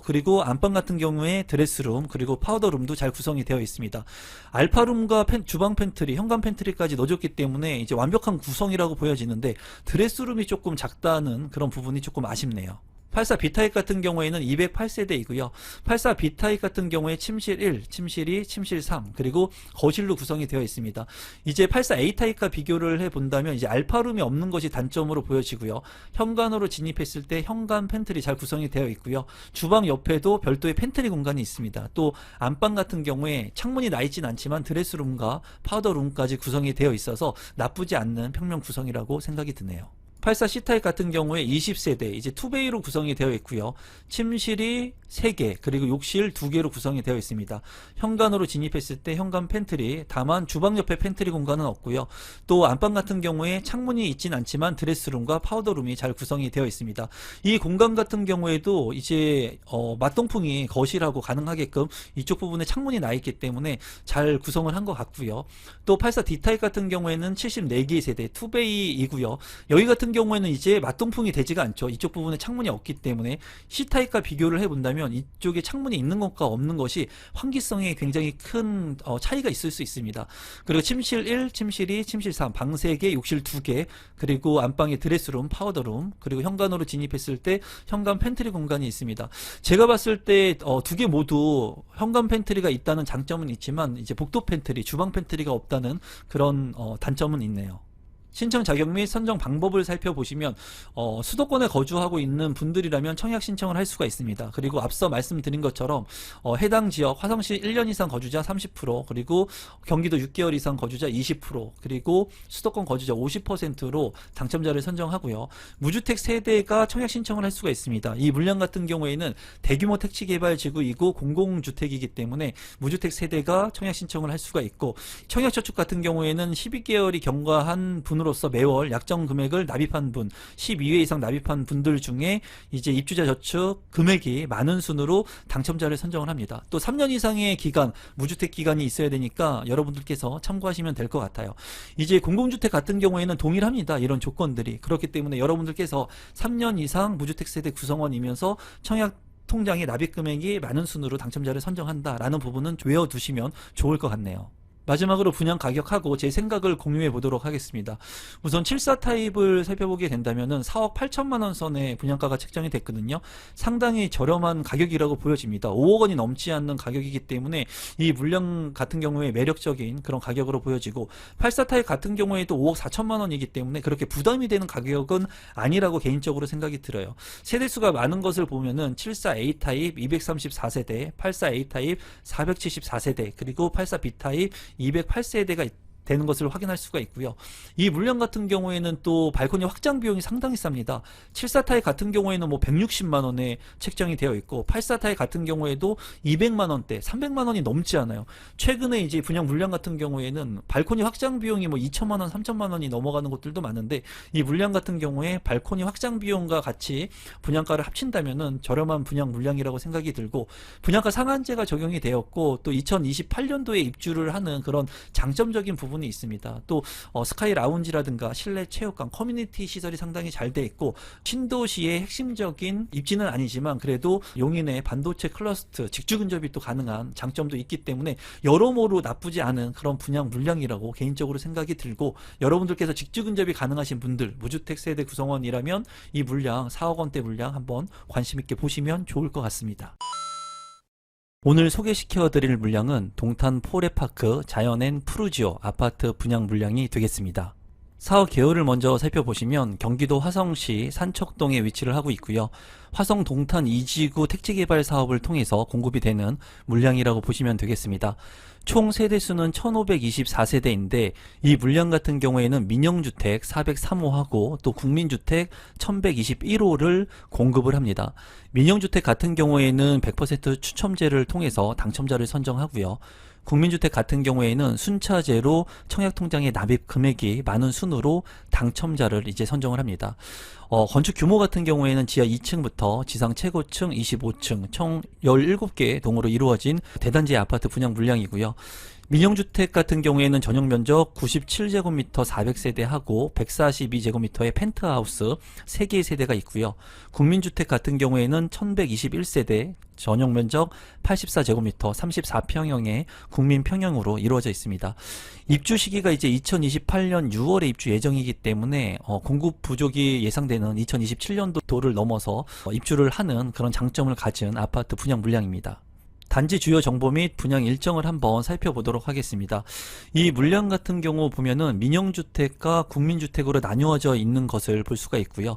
그리고 안방 같은 경우에 드레스룸, 그리고 파우더룸도 잘 구성이 되어 있습니다. 알파룸과 주방 팬트리, 현관 팬트리까지 넣어줬기 때문에 이제 완벽한 구성이라고 보여지는데, 드레스룸이 조금 작다는 그런 부분이 조금 아쉽네요. 84B 타입 같은 경우에는 208세대이고요. 84B 타입 같은 경우에 침실 1, 침실 2, 침실 3, 그리고 거실로 구성이 되어 있습니다. 이제 84A 타입과 비교를 해본다면 이제 알파룸이 없는 것이 단점으로 보여지고요. 현관으로 진입했을 때 현관 팬트리 잘 구성이 되어 있고요. 주방 옆에도 별도의 팬트리 공간이 있습니다. 또 안방 같은 경우에 창문이 나 있진 않지만 드레스룸과 파우더룸까지 구성이 되어 있어서 나쁘지 않는 평면 구성이라고 생각이 드네요. 84C 타입 같은 경우에 20세대, 이제 투베이로 구성이 되어 있고요. 침실이 3개, 그리고 욕실 2개로 구성이 되어 있습니다. 현관으로 진입했을 때 현관 팬트리, 다만 주방 옆에 팬트리 공간은 없고요. 또 안방 같은 경우에 창문이 있진 않지만 드레스룸과 파우더룸이 잘 구성이 되어 있습니다. 이 공간 같은 경우에도 이제 맞동풍이 거실하고 가능하게끔 이쪽 부분에 창문이 나 있기 때문에 잘 구성을 한 것 같고요. 또 84D 타입 같은 경우에는 74개의 세대, 투베이이고요. 여기 같은 경우에는 이제 맞동풍이 되지가 않죠. 이쪽 부분에 창문이 없기 때문에 C타입과 비교를 해본다면 이쪽에 창문이 있는 것과 없는 것이 환기성에 굉장히 큰 차이가 있을 수 있습니다. 그리고 침실 1, 침실 2, 침실 3, 방 3개, 욕실 2개, 그리고 안방에 드레스룸, 파우더룸, 그리고 현관으로 진입했을 때 현관 팬트리 공간이 있습니다. 제가 봤을 때 2개 모두 현관 팬트리가 있다는 장점은 있지만 이제 복도 팬트리, 주방 팬트리가 없다는 그런 단점은 있네요. 신청 자격 및 선정 방법을 살펴보시면 수도권에 거주하고 있는 분들이라면 청약 신청을 할 수가 있습니다. 그리고 앞서 말씀드린 것처럼 해당 지역 화성시 1년 이상 거주자 30%, 그리고 경기도 6개월 이상 거주자 20%, 그리고 수도권 거주자 50%로 당첨자를 선정하고요. 무주택 세대가 청약 신청을 할 수가 있습니다. 이 물량 같은 경우에는 대규모 택지개발지구이고 공공주택이기 때문에 무주택 세대가 청약 신청을 할 수가 있고, 청약저축 같은 경우에는 12개월이 경과한 분으로 로서 매월 약정 금액을 납입한 분, 12회 이상 납입한 분들 중에 이제 입주자 저축 금액이 많은 순으로 당첨자를 선정을 합니다. 또 3년 이상의 기간, 무주택 기간이 있어야 되니까 여러분들께서 참고하시면 될 것 같아요. 이제 공공주택 같은 경우에는 동일합니다. 이런 조건들이. 그렇기 때문에 여러분들께서 3년 이상 무주택 세대 구성원이면서 청약 통장의 납입 금액이 많은 순으로 당첨자를 선정한다라는 부분은 외워두시면 좋을 것 같네요. 마지막으로 분양 가격하고 제 생각을 공유해 보도록 하겠습니다. 우선 74 타입을 살펴보게 된다면은 4억 8천만 원 선에 분양가가 책정이 됐거든요. 상당히 저렴한 가격이라고 보여집니다. 5억 원이 넘지 않는 가격이기 때문에 이 물량 같은 경우에 매력적인 그런 가격으로 보여지고, 84 타입 같은 경우에도 5억 4천만 원이기 때문에 그렇게 부담이 되는 가격은 아니라고 개인적으로 생각이 들어요. 세대수가 많은 것을 보면은 74A 타입 234세대, 84A 타입 474세대, 그리고 84B 타입 208세대가 되는 것을 확인할 수가 있고요. 이 물량 같은 경우에는 또 발코니 확장 비용이 상당히 쌉니다. 74 타입 같은 경우에는 뭐 160만 원에 책정이 되어 있고, 84 타입 같은 경우에도 200만 원대, 300만 원이 넘지 않아요. 최근에 이제 분양 물량 같은 경우에는 발코니 확장 비용이 뭐 2천만 원, 3천만 원이 넘어가는 곳들도 많은데, 이 물량 같은 경우에 발코니 확장 비용과 같이 분양가를 합친다면은 저렴한 분양 물량이라고 생각이 들고, 분양가 상한제가 적용이 되었고, 또 2028년도에 입주를 하는 그런 장점적인 부분 부분이 있습니다. 또 스카이 라운지라든가 실내 체육관, 커뮤니티 시설이 상당히 잘 돼 있고 신도시의 핵심적인 입지는 아니지만 그래도 용인의 반도체 클러스터 직주 근접이 또 가능한 장점도 있기 때문에 여러모로 나쁘지 않은 그런 분양 물량이라고 개인적으로 생각이 들고, 여러분들께서 직주 근접이 가능하신 분들, 무주택 세대 구성원이라면 이 물량 4억 원대 물량 한번 관심 있게 보시면 좋을 것 같습니다. 오늘 소개시켜 드릴 물량은 동탄 포레파크 자연앤 푸르지오 아파트 분양 물량이 되겠습니다. 사업 개요를 먼저 살펴보시면 경기도 화성시 산척동에 위치를 하고 있고요. 화성 동탄 2지구 택지개발 사업을 통해서 공급이 되는 물량이라고 보시면 되겠습니다. 총 세대수는 1524세대인데 이 물량 같은 경우에는 민영주택 403호하고 또 국민주택 1121호를 공급을 합니다. 민영주택 같은 경우에는 100% 추첨제를 통해서 당첨자를 선정하고요. 국민주택 같은 경우에는 순차제로 청약통장에 납입 금액이 많은 순으로 당첨자를 이제 선정을 합니다. 건축 규모 같은 경우에는 지하 2층부터 지상 최고층 25층 총 17개 동으로 이루어진 대단지 아파트 분양 물량이고요. 민영주택 같은 경우에는 전용 면적 97제곱미터 400세대하고 142제곱미터의 펜트하우스 3개의 세대가 있고요. 국민주택 같은 경우에는 1121세대, 전용 면적 84제곱미터 34평형의 국민평형으로 이루어져 있습니다. 입주 시기가 이제 2028년 6월에 입주 예정이기 때문에 공급 부족이 예상되는 2027년도를 넘어서 입주를 하는 그런 장점을 가진 아파트 분양 물량입니다. 단지 주요 정보 및 분양 일정을 한번 살펴보도록 하겠습니다. 이 물량 같은 경우 보면은 민영주택과 국민주택으로 나누어져 있는 것을 볼 수가 있고요.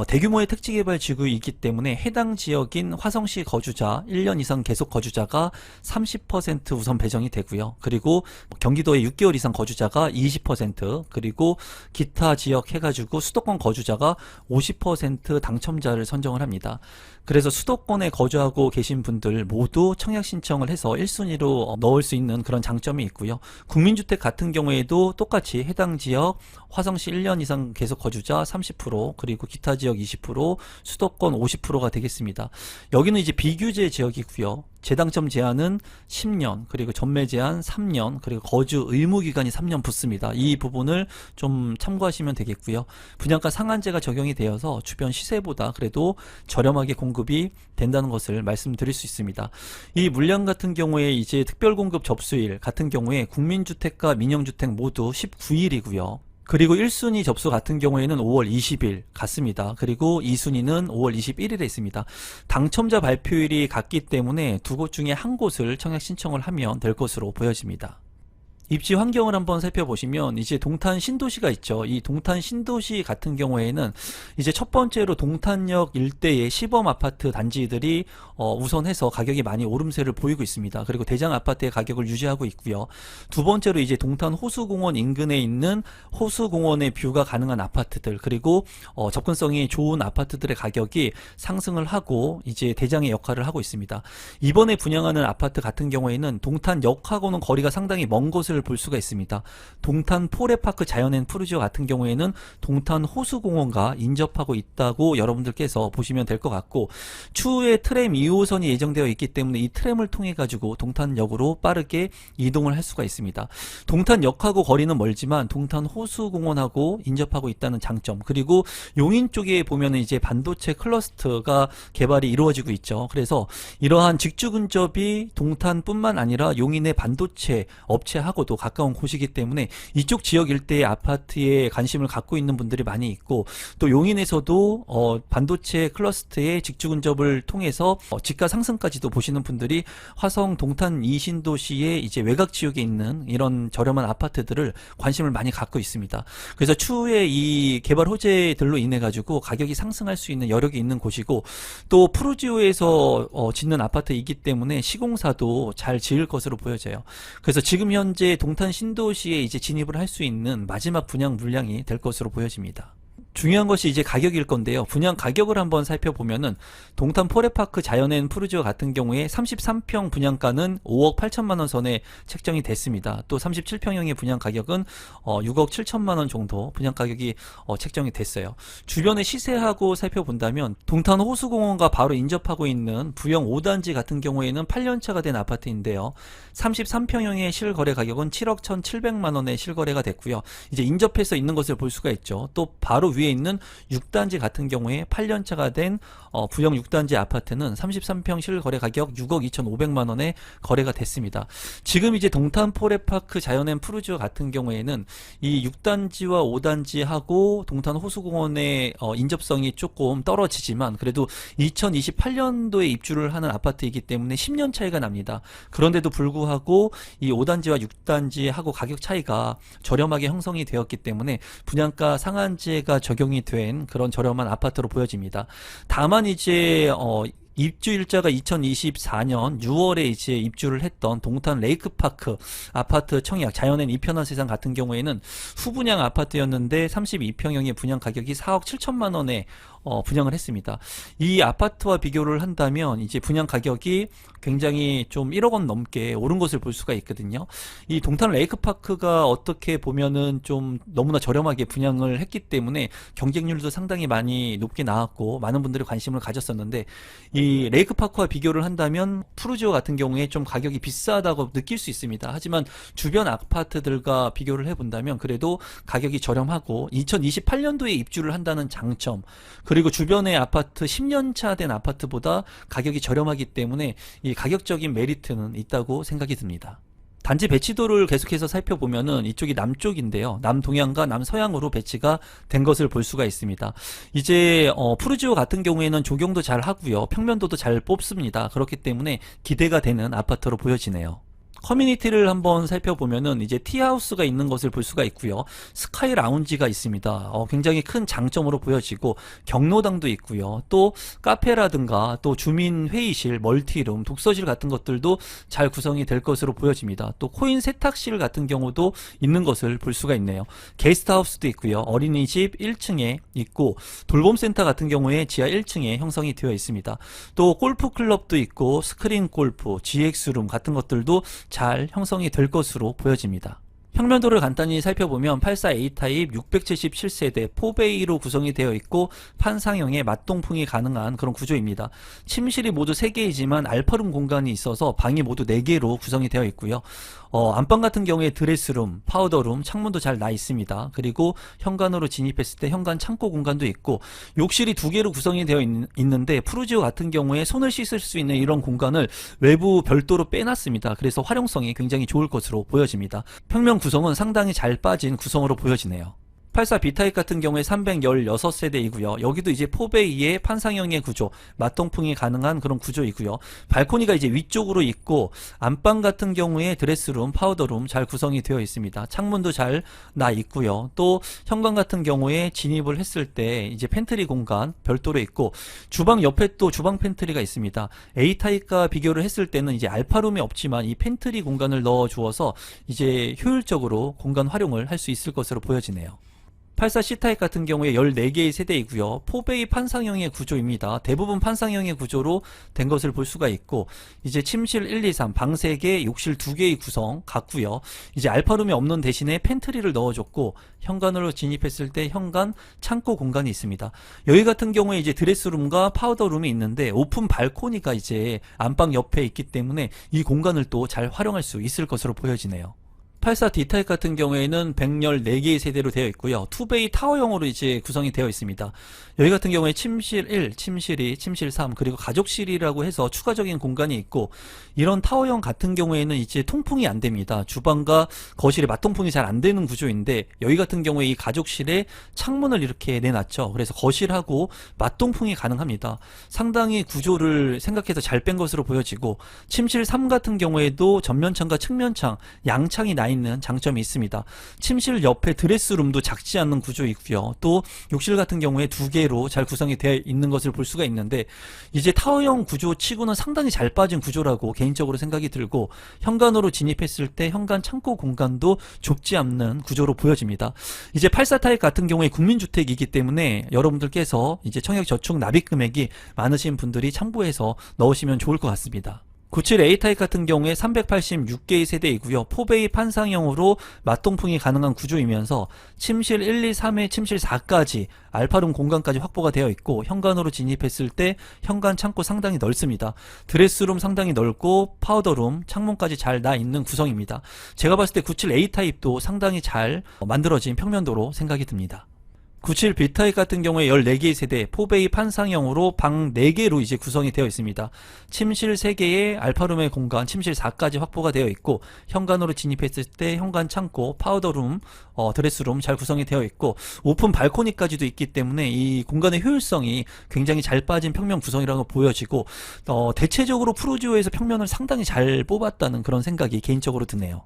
대규모의 택지개발 지구이기 때문에 해당 지역인 화성시 거주자 1년 이상 계속 거주자가 30% 우선 배정이 되고요. 그리고 경기도에 6개월 이상 거주자가 20%, 그리고 기타 지역 해가지고 수도권 거주자가 50% 당첨자를 선정을 합니다. 그래서 수도권에 거주하고 계신 분들 모두 청약 신청을 해서 1순위로 넣을 수 있는 그런 장점이 있고요. 국민주택 같은 경우에도 똑같이 해당 지역 화성시 1년 이상 계속 거주자 30%, 그리고 기타 지역 20%, 수도권 50%가 되겠습니다. 여기는 이제 비규제 지역이고요. 재당첨 제한은 10년, 그리고 전매 제한 3년, 그리고 거주 의무 기간이 3년 붙습니다. 이 부분을 좀 참고하시면 되겠고요. 분양가 상한제가 적용이 되어서 주변 시세보다 그래도 저렴하게 공급이 된다는 것을 말씀드릴 수 있습니다. 이 물량 같은 경우에 이제 특별 공급 접수일 같은 경우에 국민주택과 민영주택 모두 19일이고요. 그리고 1순위 접수 같은 경우에는 5월 20일 같습니다. 그리고 2순위는 5월 21일에 있습니다. 당첨자 발표일이 같기 때문에 두 곳 중에 한 곳을 청약 신청을 하면 될 것으로 보여집니다. 입지 환경을 한번 살펴보시면 이제 동탄 신도시가 있죠. 이 동탄 신도시 같은 경우에는 이제 첫 번째로 동탄역 일대의 시범 아파트 단지들이 우선해서 가격이 많이 오름세를 보이고 있습니다. 그리고 대장 아파트의 가격을 유지하고 있고요. 두 번째로 이제 동탄 호수공원 인근에 있는 호수공원의 뷰가 가능한 아파트들, 그리고 접근성이 좋은 아파트들의 가격이 상승을 하고 이제 대장의 역할을 하고 있습니다. 이번에 분양하는 아파트 같은 경우에는 동탄역하고는 거리가 상당히 먼 곳을 볼 수가 있습니다. 동탄 포레파크 자연앤 푸르지오 같은 경우에는 동탄 호수공원과 인접하고 있다고 여러분들께서 보시면 될 것 같고, 추후에 트램 2호선이 예정되어 있기 때문에 이 트램을 통해 가지고 동탄역으로 빠르게 이동을 할 수가 있습니다. 동탄역하고 거리는 멀지만 동탄 호수공원하고 인접하고 있다는 장점, 그리고 용인 쪽에 보면은 이제 반도체 클러스터가 개발이 이루어지고 있죠. 그래서 이러한 직주 근접이 동탄뿐만 아니라 용인의 반도체 업체하고 도 가까운 곳이기 때문에 이쪽 지역 일대의 아파트에 관심을 갖고 있는 분들이 많이 있고, 또 용인에서도 반도체 클러스터의 직주 근접을 통해서 집가 상승까지도 보시는 분들이 화성 동탄 이신도시의 이제 외곽 지역에 있는 이런 저렴한 아파트들을 관심을 많이 갖고 있습니다. 그래서 추후에 이 개발 호재들로 인해 가지고 가격이 상승할 수 있는 여력이 있는 곳이고, 또 푸르지오에서 짓는 아파트이기 때문에 시공사도 잘 지을 것으로 보여져요. 그래서 지금 현재 동탄 신도시에 이제 진입을 할 수 있는 마지막 분양 물량이 될 것으로 보여집니다. 중요한 것이 이제 가격일 건데요. 분양 가격을 한번 살펴보면은 동탄 포레파크 자연앤 푸르지오 같은 경우에 33평 분양가는 5억 8천만 원 선에 책정이 됐습니다. 또 37평형의 분양 가격은 6억 7천만 원 정도 분양 가격이 책정이 됐어요. 주변의 시세하고 살펴본다면 동탄 호수공원과 바로 인접하고 있는 부영 5단지 같은 경우에는 8년차가 된 아파트인데요. 33평형의 실거래 가격은 7억 1,700만 원에 실거래가 됐고요. 이제 인접해서 있는 것을 볼 수가 있죠. 또 바로 위에 있는 6단지 같은 경우에 8년차가 된 부영 6단지 아파트는 33평 실거래 가격 6억 2,500만 원에 거래가 됐습니다. 지금 이제 동탄 포레파크 자연앤 푸르지오 같은 경우에는 이 6단지와 5단지하고 동탄 호수공원의 인접성이 조금 떨어지지만 그래도 2028년도에 입주를 하는 아파트이기 때문에 10년 차이가 납니다. 그런데도 불구하고 이 5단지와 6단지하고 가격 차이가 저렴하게 형성이 되었기 때문에 분양가 상한제가 적용이 된 그런 저렴한 아파트로 보여집니다. 다만 이제 입주 일자가 2024년 6월에 이제 입주를 했던 동탄 레이크파크 아파트 청약 자연앤 이편한 세상 같은 경우에는 후분양 아파트였는데 32평형의 분양 가격이 4억 7천만 원에 분양을 했습니다. 이 아파트와 비교를 한다면 이제 분양 가격이 굉장히 좀 1억 원 넘게 오른 것을 볼 수가 있거든요. 이 동탄 레이크파크가 어떻게 보면은 좀 너무나 저렴하게 분양을 했기 때문에 경쟁률도 상당히 많이 높게 나왔고 많은 분들이 관심을 가졌었는데 이 레이크파크와 비교를 한다면 푸르지오 같은 경우에 좀 가격이 비싸다고 느낄 수 있습니다. 하지만 주변 아파트들과 비교를 해본다면 그래도 가격이 저렴하고 2028년도에 입주를 한다는 장점 그리고 주변의 아파트 10년차 된 아파트보다 가격이 저렴하기 때문에 이 가격적인 메리트는 있다고 생각이 듭니다. 단지 배치도를 계속해서 살펴보면은 이쪽이 남쪽인데요. 남동향과 남서향으로 배치가 된 것을 볼 수가 있습니다. 이제 푸르지오 같은 경우에는 조경도 잘 하고요. 평면도도 잘 뽑습니다. 그렇기 때문에 기대가 되는 아파트로 보여지네요. 커뮤니티를 한번 살펴보면은 이제 티하우스가 있는 것을 볼 수가 있고요. 스카이 라운지가 있습니다. 굉장히 큰 장점으로 보여지고 경로당도 있고요. 또 카페라든가 또 주민 회의실, 멀티룸, 독서실 같은 것들도 잘 구성이 될 것으로 보여집니다. 또 코인 세탁실 같은 경우도 있는 것을 볼 수가 있네요. 게스트하우스도 있고요. 어린이집 1층에 있고 돌봄센터 같은 경우에 지하 1층에 형성이 되어 있습니다. 또 골프클럽도 있고 스크린 골프, GX룸 같은 것들도 잘 형성이 될 것으로 보여집니다. 평면도를 간단히 살펴보면 84A 타입 677세대 4베이로 구성이 되어 있고 판상형의 맞동풍이 가능한 그런 구조입니다. 침실이 모두 3개이지만 알파룸 공간이 있어서 방이 모두 4개로 구성이 되어 있고요. 안방 같은 경우에 드레스룸, 파우더룸, 창문도 잘 나 있습니다. 그리고 현관으로 진입했을 때 현관 창고 공간도 있고 욕실이 2개로 구성이 되어 있는데 푸르지오 같은 경우에 손을 씻을 수 있는 이런 공간을 외부 별도로 빼놨습니다. 그래서 활용성이 굉장히 좋을 것으로 보여집니다. 평면 구성은 상당히 잘 빠진 구성으로 보여지네요. 84 B타입 같은 경우에 316세대이고요. 여기도 이제 4베이의 판상형의 구조, 맞동풍이 가능한 그런 구조이고요. 발코니가 이제 위쪽으로 있고 안방 같은 경우에 드레스룸, 파우더룸 잘 구성이 되어 있습니다. 창문도 잘 나 있고요. 또 현관 같은 경우에 진입을 했을 때 이제 팬트리 공간 별도로 있고 주방 옆에 또 주방 팬트리가 있습니다. A타입과 비교를 했을 때는 이제 알파룸이 없지만 이 팬트리 공간을 넣어 주어서 이제 효율적으로 공간 활용을 할 수 있을 것으로 보여지네요. 84 C타입 같은 경우에 14개의 세대이고요. 4베이 판상형의 구조입니다. 대부분 판상형의 구조로 된 것을 볼 수가 있고 이제 침실 1, 2, 3, 방 3개, 욕실 2개의 구성 같고요. 이제 알파룸이 없는 대신에 팬트리를 넣어줬고 현관으로 진입했을 때 현관 창고 공간이 있습니다. 여기 같은 경우에 이제 드레스룸과 파우더룸이 있는데 오픈 발코니가 이제 안방 옆에 있기 때문에 이 공간을 또 잘 활용할 수 있을 것으로 보여지네요. 84 D타입 같은 경우에는 114개의 세대로 되어 있고요. 2베이 타워형으로 이제 구성이 되어 있습니다. 여기 같은 경우에 침실 1, 침실 2, 침실 3 그리고 가족실이라고 해서 추가적인 공간이 있고 이런 타워형 같은 경우에는 이제 통풍이 안 됩니다. 주방과 거실에 맞통풍이 잘 안 되는 구조인데 여기 같은 경우에 이 가족실에 창문을 이렇게 내놨죠. 그래서 거실하고 맞통풍이 가능합니다. 상당히 구조를 생각해서 잘 뺀 것으로 보여지고 침실 3 같은 경우에도 전면창과 측면창 양창이 나 있는 장점이 있습니다. 침실 옆에 드레스룸도 작지 않는 구조이고요. 또 욕실 같은 경우에 2개로 잘 구성이 되어 있는 것을 볼 수가 있는데, 이제 타워형 구조 치고는 상당히 잘 빠진 구조라고 개인적으로 생각이 들고, 현관으로 진입했을 때 현관 창고 공간도 좁지 않는 구조로 보여집니다. 이제 84 타입 같은 경우에 국민주택이기 때문에 여러분들께서 이제 청약저축 납입 금액이 많으신 분들이 참고해서 넣으시면 좋을 것 같습니다. 97A 타입 같은 경우에 386개의 세대이고요. 포베이 판상형으로 맞동풍이 가능한 구조이면서 침실 1, 2, 3에 침실 4까지 알파룸 공간까지 확보가 되어 있고, 현관으로 진입했을 때 현관 창고 상당히 넓습니다. 드레스룸 상당히 넓고 파우더룸, 창문까지 잘 나 있는 구성입니다. 제가 봤을 때 97A 타입도 상당히 잘 만들어진 평면도로 생각이 듭니다. 97B 타입 같은 경우에 14개의 세대, 포베이 판상형으로 방 4개로 이제 구성이 되어 있습니다. 침실 3개에 알파룸의 공간, 침실 4까지 확보가 되어 있고, 현관으로 진입했을 때 현관 창고, 파우더룸, 드레스룸 잘 구성이 되어 있고, 오픈 발코니까지도 있기 때문에 이 공간의 효율성이 굉장히 잘 빠진 평면 구성이라고 보여지고, 대체적으로 프루지오에서 평면을 상당히 잘 뽑았다는 그런 생각이 개인적으로 드네요.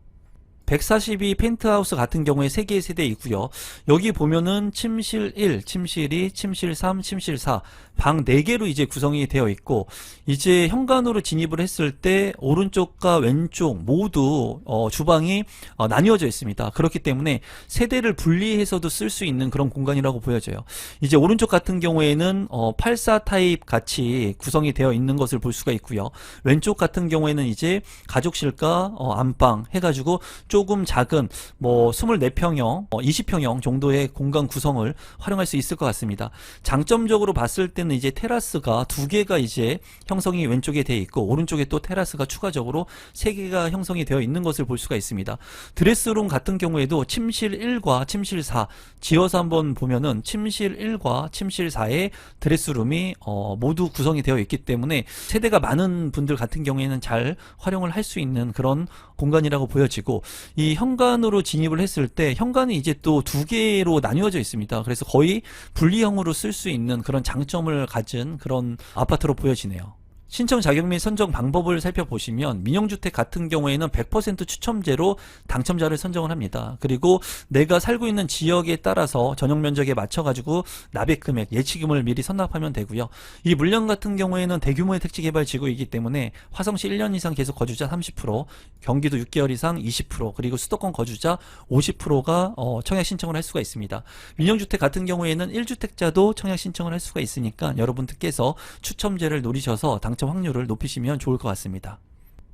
142 펜트하우스 같은 경우에 3개의 세대이고요. 여기 보면은 침실 1, 침실 2, 침실 3, 침실 4, 방 4개로 이제 구성이 되어 있고, 이제 현관으로 진입을 했을 때 오른쪽과 왼쪽 모두 주방이 나뉘어져 있습니다. 그렇기 때문에 세대를 분리해서도 쓸 수 있는 그런 공간이라고 보여져요. 이제 오른쪽 같은 경우에는 84 타입 같이 구성이 되어 있는 것을 볼 수가 있고요. 왼쪽 같은 경우에는 이제 가족실과 안방 해가지고 조금 작은 24평형, 20평형 정도의 공간 구성을 활용할 수 있을 것 같습니다. 장점적으로 봤을 때는 이제 테라스가 2개가 이제 형성이 왼쪽에 되어 있고, 오른쪽에 또 테라스가 추가적으로 3개가 형성이 되어 있는 것을 볼 수가 있습니다. 드레스룸 같은 경우에도 침실 1과 침실 4 지어서 한번 보면은 침실 1과 침실 4의 드레스룸이 모두 구성이 되어 있기 때문에 세대가 많은 분들 같은 경우에는 잘 활용을 할 수 있는 그런 공간이라고 보여지고, 이 현관으로 진입을 했을 때 현관이 이제 또 2개로 나뉘어져 있습니다. 그래서 거의 분리형으로 쓸 수 있는 그런 장점을 가진 그런 아파트로 보여지네요. 신청 자격 및 선정 방법을 살펴보시면, 민영주택 같은 경우에는 100% 추첨제로 당첨자를 선정을 합니다. 그리고 내가 살고 있는 지역에 따라서 전용 면적에 맞춰가지고 납입 금액, 예치금을 미리 선납하면 되고요. 이 물량 같은 경우에는 대규모의 택지개발 지구이기 때문에 화성시 1년 이상 계속 거주자 30%, 경기도 6개월 이상 20%, 그리고 수도권 거주자 50%가 청약 신청을 할 수가 있습니다. 민영주택 같은 경우에는 1주택자도 청약 신청을 할 수가 있으니까 여러분들께서 추첨제를 노리셔서 당첨 확률을 높이시면 좋을 것 같습니다.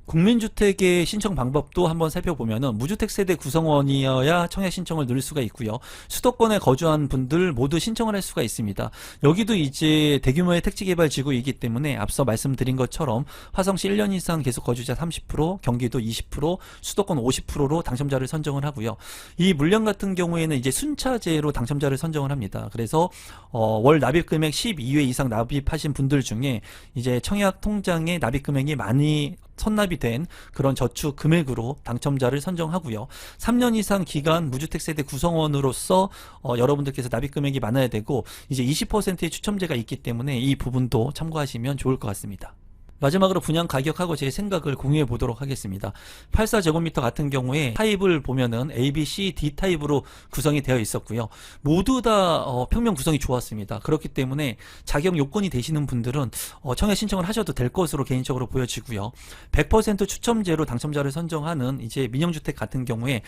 국민주택의 신청 방법도 한번 살펴보면은 무주택 세대 구성원이어야 청약 신청을 누릴 수가 있고요. 수도권에 거주한 분들 모두 신청을 할 수가 있습니다. 여기도 이제 대규모의 택지개발 지구이기 때문에 앞서 말씀드린 것처럼 화성시 1년 이상 계속 거주자 30%, 경기도 20%, 수도권 50%로 당첨자를 선정을 하고요. 이 물량 같은 경우에는 이제 순차제로 당첨자를 선정을 합니다. 그래서 월 납입 금액 12회 이상 납입하신 분들 중에 이제 청약 통장에 납입 금액이 많이 선납이 된 그런 저축 금액으로 당첨자를 선정하고요. 3년 이상 기간 무주택 세대 구성원으로서 여러분들께서 납입 금액이 많아야 되고, 이제 20%의 추첨제가 있기 때문에 이 부분도 참고하시면 좋을 것 같습니다. 마지막으로 분양 가격하고 제 생각을 공유해 보도록 하겠습니다. 84제곱미터 같은 경우에 타입을 보면은 A, B, C, D 타입으로 구성이 되어 있었고요. 모두 다 평면 구성이 좋았습니다. 그렇기 때문에 자격 요건이 되시는 분들은 청약 신청을 하셔도 될 것으로 개인적으로 보여지고요. 100% 추첨제로 당첨자를 선정하는 이제 민영주택 같은 경우에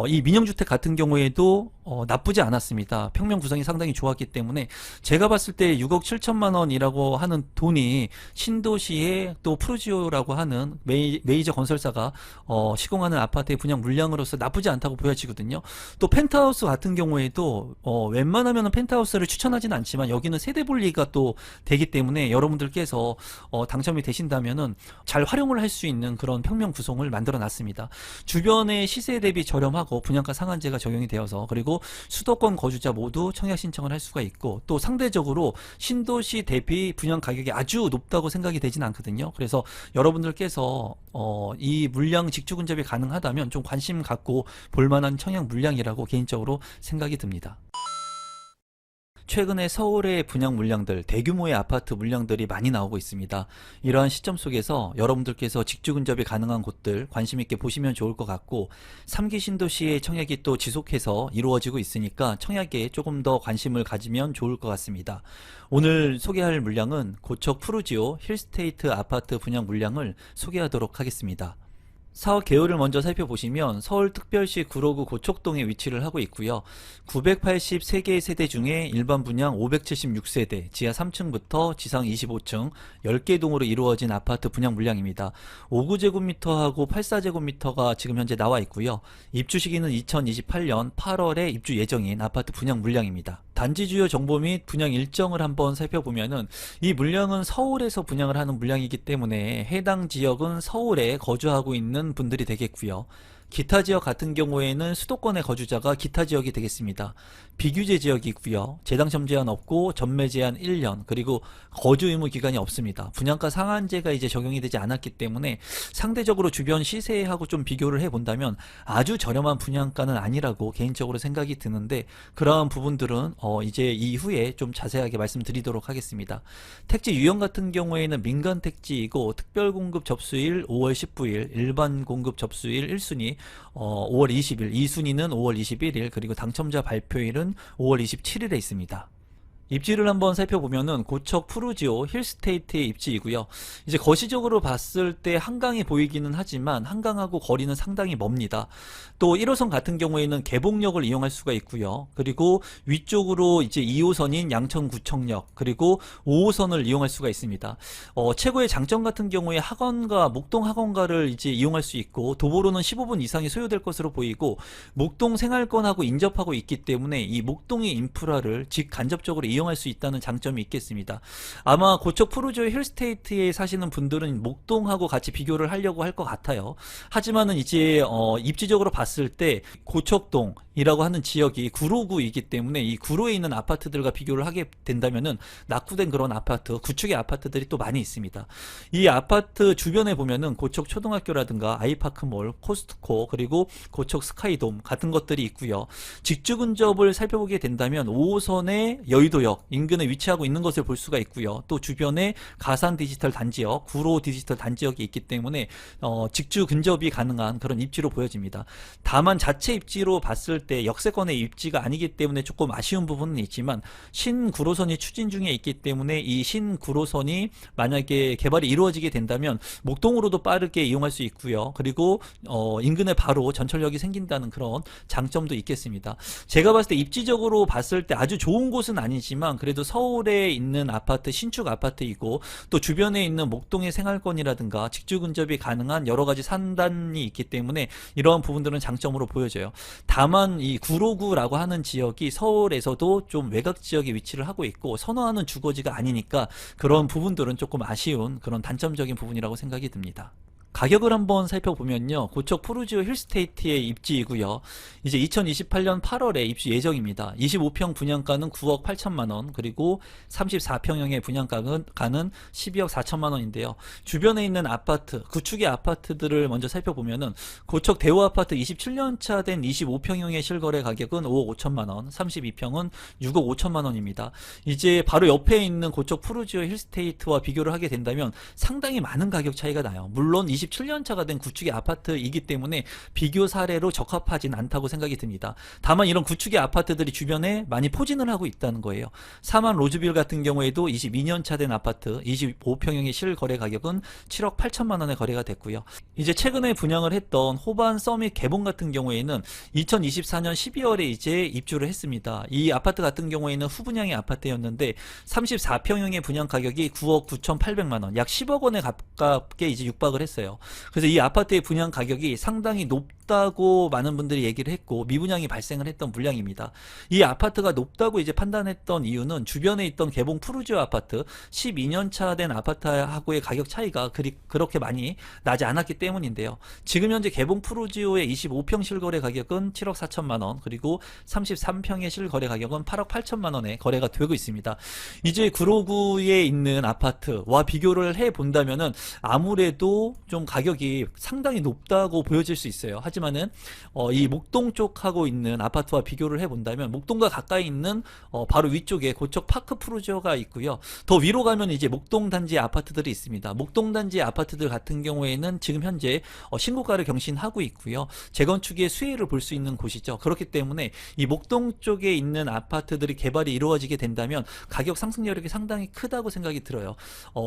이 민영주택 같은 경우에도 나쁘지 않았습니다. 평면 구성이 상당히 좋았기 때문에 제가 봤을 때 6억 7천만 원이라고 하는 돈이 신도시의 또 프루지오라고 하는 메이저 건설사가 시공하는 아파트의 분양 물량으로서 나쁘지 않다고 보여지거든요. 또 펜트하우스 같은 경우에도 웬만하면 펜트하우스를 추천하지는 않지만 여기는 세대 분리가 또 되기 때문에 여러분들께서 당첨이 되신다면은 잘 활용을 할 수 있는 그런 평면 구성을 만들어 놨습니다. 주변의 시세 대비 저렴하고 분양가 상한제가 적용이 되어서, 그리고 수도권 거주자 모두 청약 신청을 할 수가 있고, 또 상대적으로 신도시 대비 분양 가격이 아주 높다고 생각이 되진 않거든요. 그래서 여러분들께서 이 물량 직주 근접이 가능하다면 좀 관심 갖고 볼만한 청약 물량이라고 개인적으로 생각이 듭니다. 최근에 서울의 분양 물량들, 대규모의 아파트 물량들이 많이 나오고 있습니다. 이러한 시점 속에서 여러분들께서 직주 근접이 가능한 곳들 관심 있게 보시면 좋을 것 같고, 3기 신도시의 청약이 또 지속해서 이루어지고 있으니까 청약에 조금 더 관심을 가지면 좋을 것 같습니다. 오늘 소개할 물량은 고척 푸르지오 힐스테이트 아파트 분양 물량을 소개하도록 하겠습니다. 사업 개요를 먼저 살펴보시면 서울특별시 구로구 고척동에 위치를 하고 있고요. 983개의 세대 중에 일반 분양 576세대, 지하 3층부터 지상 25층 10개 동으로 이루어진 아파트 분양 물량입니다. 59제곱미터하고 84제곱미터가 지금 현재 나와 있고요. 입주 시기는 2028년 8월에 입주 예정인 아파트 분양 물량입니다. 단지 주요 정보 및 분양 일정을 한번 살펴보면은 이 물량은 서울에서 분양을 하는 물량이기 때문에 해당 지역은 서울에 거주하고 있는 분들이 되겠고요. 기타 지역 같은 경우에는 수도권의 거주자가 기타 지역이 되겠습니다. 비규제 지역이고요. 재당첨 제한 없고 전매 제한 1년, 그리고 거주 의무 기간이 없습니다. 분양가 상한제가 이제 적용이 되지 않았기 때문에 상대적으로 주변 시세하고 좀 비교를 해본다면 아주 저렴한 분양가는 아니라고 개인적으로 생각이 드는데, 그러한 부분들은 이제 이후에 좀 자세하게 말씀드리도록 하겠습니다. 택지 유형 같은 경우에는 민간 택지이고 특별 공급 접수일 5월 19일, 일반 공급 접수일 1순위 5월 20일, 2순위는 5월 21일, 그리고 당첨자 발표일은 5월 27일에 있습니다. 입지를 한번 살펴보면은 고척 푸르지오 힐스테이트의 입지이고요. 이제 거시적으로 봤을 때 한강이 보이기는 하지만 한강하고 거리는 상당히 멉니다. 또 1호선 같은 경우에는 개봉역을 이용할 수가 있고요. 그리고 위쪽으로 이제 2호선인 양천구청역, 그리고 5호선을 이용할 수가 있습니다. 최고의 장점 같은 경우에 학원가, 목동 학원가를 이제 이용할 수 있고, 도보로는 15분 이상이 소요될 것으로 보이고, 목동 생활권하고 인접하고 있기 때문에 이 목동의 인프라를 직간접적으로 이용할 수 있다는 장점이 있겠습니다. 아마 고척 푸르지오 힐스테이트에 사시는 분들은 목동하고 같이 비교를 하려고 할 것 같아요. 하지만은 이제 입지적으로 봤을 때 고척동이라고 하는 지역이 구로구이기 때문에 이 구로에 있는 아파트들과 비교를 하게 된다면은 낙후된 그런 아파트, 구축의 아파트들이 또 많이 있습니다. 이 아파트 주변에 보면은 고척 초등학교라든가 아이파크몰, 코스트코, 그리고 고척 스카이돔 같은 것들이 있고요. 직주 근접을 살펴보게 된다면 5호선의 여의도역 인근에 위치하고 있는 것을 볼 수가 있고요. 또 주변에 가산 디지털 단지역, 구로 디지털 단지역이 있기 때문에 직주 근접이 가능한 그런 입지로 보여집니다. 다만 자체 입지로 봤을 때 역세권의 입지가 아니기 때문에 조금 아쉬운 부분은 있지만, 신구로선이 추진 중에 있기 때문에 이 신구로선이 만약에 개발이 이루어지게 된다면 목동으로도 빠르게 이용할 수 있고요. 그리고 인근에 바로 전철역이 생긴다는 그런 장점도 있겠습니다. 제가 봤을 때 입지적으로 봤을 때 아주 좋은 곳은 아니지만 그래도 서울에 있는 아파트, 신축 아파트이고, 또 주변에 있는 목동의 생활권이라든가 직주 근접이 가능한 여러 가지 산단이 있기 때문에 이러한 부분들은 장점으로 보여져요. 다만 이 구로구라고 하는 지역이 서울에서도 좀 외곽 지역에 위치를 하고 있고 선호하는 주거지가 아니니까 그런 부분들은 조금 아쉬운 그런 단점적인 부분이라고 생각이 듭니다. 가격을 한번 살펴보면요. 고척 푸르지오 힐스테이트의 입지이고요. 이제 2028년 8월에 입주 예정입니다. 25평 분양가는 9억 8천만 원, 그리고 34평형의 분양가는 12억 4천만 원인데요. 주변에 있는 아파트, 구축의 아파트들을 먼저 살펴보면은 고척 대우아파트 27년차 된 25평형의 실거래 가격은 5억 5천만 원, 32평은 6억 5천만 원입니다. 이제 바로 옆에 있는 고척 푸르지오 힐스테이트와 비교를 하게 된다면 상당히 많은 가격 차이가 나요. 물론 27년차가 된 구축의 아파트이기 때문에 비교 사례로 적합하진 않다고 생각이 듭니다. 다만 이런 구축의 아파트들이 주변에 많이 포진을 하고 있다는 거예요. 사만 로즈빌 같은 경우에도 22년차 된 아파트 25평형의 실거래 가격은 7억 8천만 원에 거래가 됐고요. 이제 최근에 분양을 했던 호반 서밋 개봉 같은 경우에는 2024년 12월에 이제 입주를 했습니다. 이 아파트 같은 경우에는 후분양의 아파트였는데 34평형의 분양 가격이 9억 9,800만 원, 약 10억 원에 가깝게 이제 육박을 했어요. 그래서 이 아파트의 분양 가격이 상당히 높다고 많은 분들이 얘기를 했고 미분양이 발생을 했던 물량입니다. 이 아파트가 높다고 이제 판단했던 이유는 주변에 있던 개봉 푸르지오 아파트 12년차 된 아파트하고의 가격 차이가 그렇게 많이 나지 않았기 때문인데요. 지금 현재 개봉 푸르지오의 25평 실거래 가격은 7억 4천만 원, 그리고 33평의 실거래 가격은 8억 8천만 원에 거래가 되고 있습니다. 이제 구로구에 있는 아파트와 비교를 해 본다면은 아무래도 좀 가격이 상당히 높다고 보여질 수 있어요. 하지만은 이 목동 쪽하고 있는 아파트와 비교를 해본다면 목동과 가까이 있는 바로 위쪽에 고척 파크 프루지오가 있고요. 더 위로 가면 이제 목동 단지 아파트들이 있습니다. 목동 단지 아파트들 같은 경우에는 지금 현재 신고가를 경신하고 있고요. 재건축의 수혜를 볼 수 있는 곳이죠. 그렇기 때문에 이 목동 쪽에 있는 아파트들이 개발이 이루어지게 된다면 가격 상승 여력이 상당히 크다고 생각이 들어요.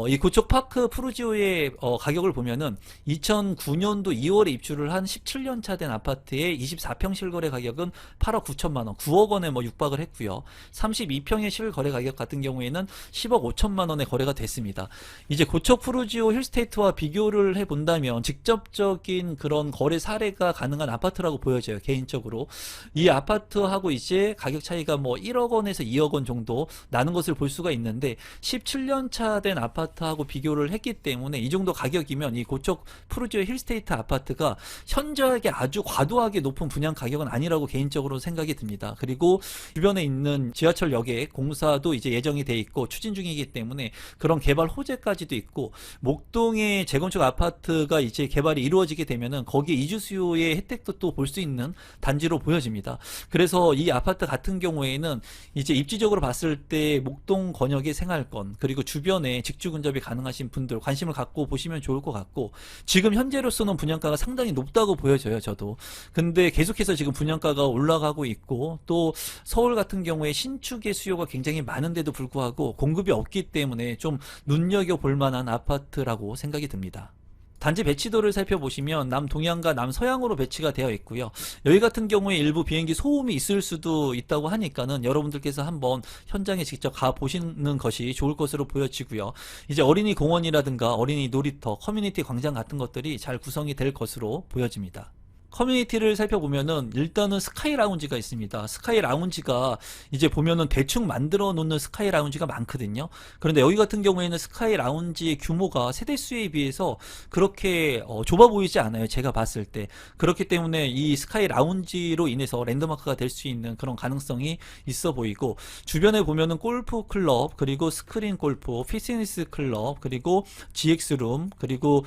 이 고척 파크 프루지오의 가격을 보면은 2009년도 2월에 입주를 한 17년 차 된 아파트의 24평 실거래 가격은 8억 9천만 원, 9억 원에 육박을 했고요. 32평의 실거래 가격 같은 경우에는 10억 5천만 원에 거래가 됐습니다. 이제 고척 프루지오 힐스테이트와 비교를 해본다면 직접적인 그런 거래 사례가 가능한 아파트라고 보여져요. 개인적으로 이 아파트하고 이제 가격 차이가 1억 원에서 2억 원 정도 나는 것을 볼 수가 있는데 17년 차 된 아파트하고 비교를 했기 때문에 이 정도 가격이면 이 고척 프루지오 힐스테이트 아파트가 현저하게 아주 과도하게 높은 분양 가격은 아니라고 개인적으로 생각이 듭니다. 그리고 주변에 있는 지하철역에 공사도 이제 예정이 돼 있고 추진 중이기 때문에 그런 개발 호재까지도 있고 목동의 재건축 아파트가 이제 개발이 이루어지게 되면은 거기에 이주 수요의 혜택도 또 볼 수 있는 단지로 보여집니다. 그래서 이 아파트 같은 경우에는 이제 입지적으로 봤을 때 목동 권역의 생활권 그리고 주변에 직주 근접이 가능하신 분들 관심을 갖고 보시면 좋을 것 같고 지금 현재로서는 분양가가 상당히 높다고 보여져요. 저도. 근데 계속해서 지금 분양가가 올라가고 있고 또 서울 같은 경우에 신축의 수요가 굉장히 많은데도 불구하고 공급이 없기 때문에 좀 눈여겨볼 만한 아파트라고 생각이 듭니다. 단지 배치도를 살펴보시면 남동향과 남서향으로 배치가 되어 있고요. 여기 같은 경우에 일부 비행기 소음이 있을 수도 있다고 하니까는 여러분들께서 한번 현장에 직접 가보시는 것이 좋을 것으로 보여지고요. 이제 어린이 공원이라든가 어린이 놀이터, 커뮤니티 광장 같은 것들이 잘 구성이 될 것으로 보여집니다. 커뮤니티를 살펴보면은 일단은 스카이 라운지가 있습니다. 스카이 라운지가 이제 보면은 대충 만들어 놓는 스카이 라운지가 많거든요. 그런데 여기 같은 경우에는 스카이 라운지의 규모가 세대수에 비해서 그렇게 좁아 보이지 않아요. 제가 봤을 때. 그렇기 때문에 이 스카이 라운지로 인해서 랜드마크가 될 수 있는 그런 가능성이 있어 보이고 주변에 보면은 골프 클럽 그리고 스크린 골프, 피트니스 클럽 그리고 GX룸 그리고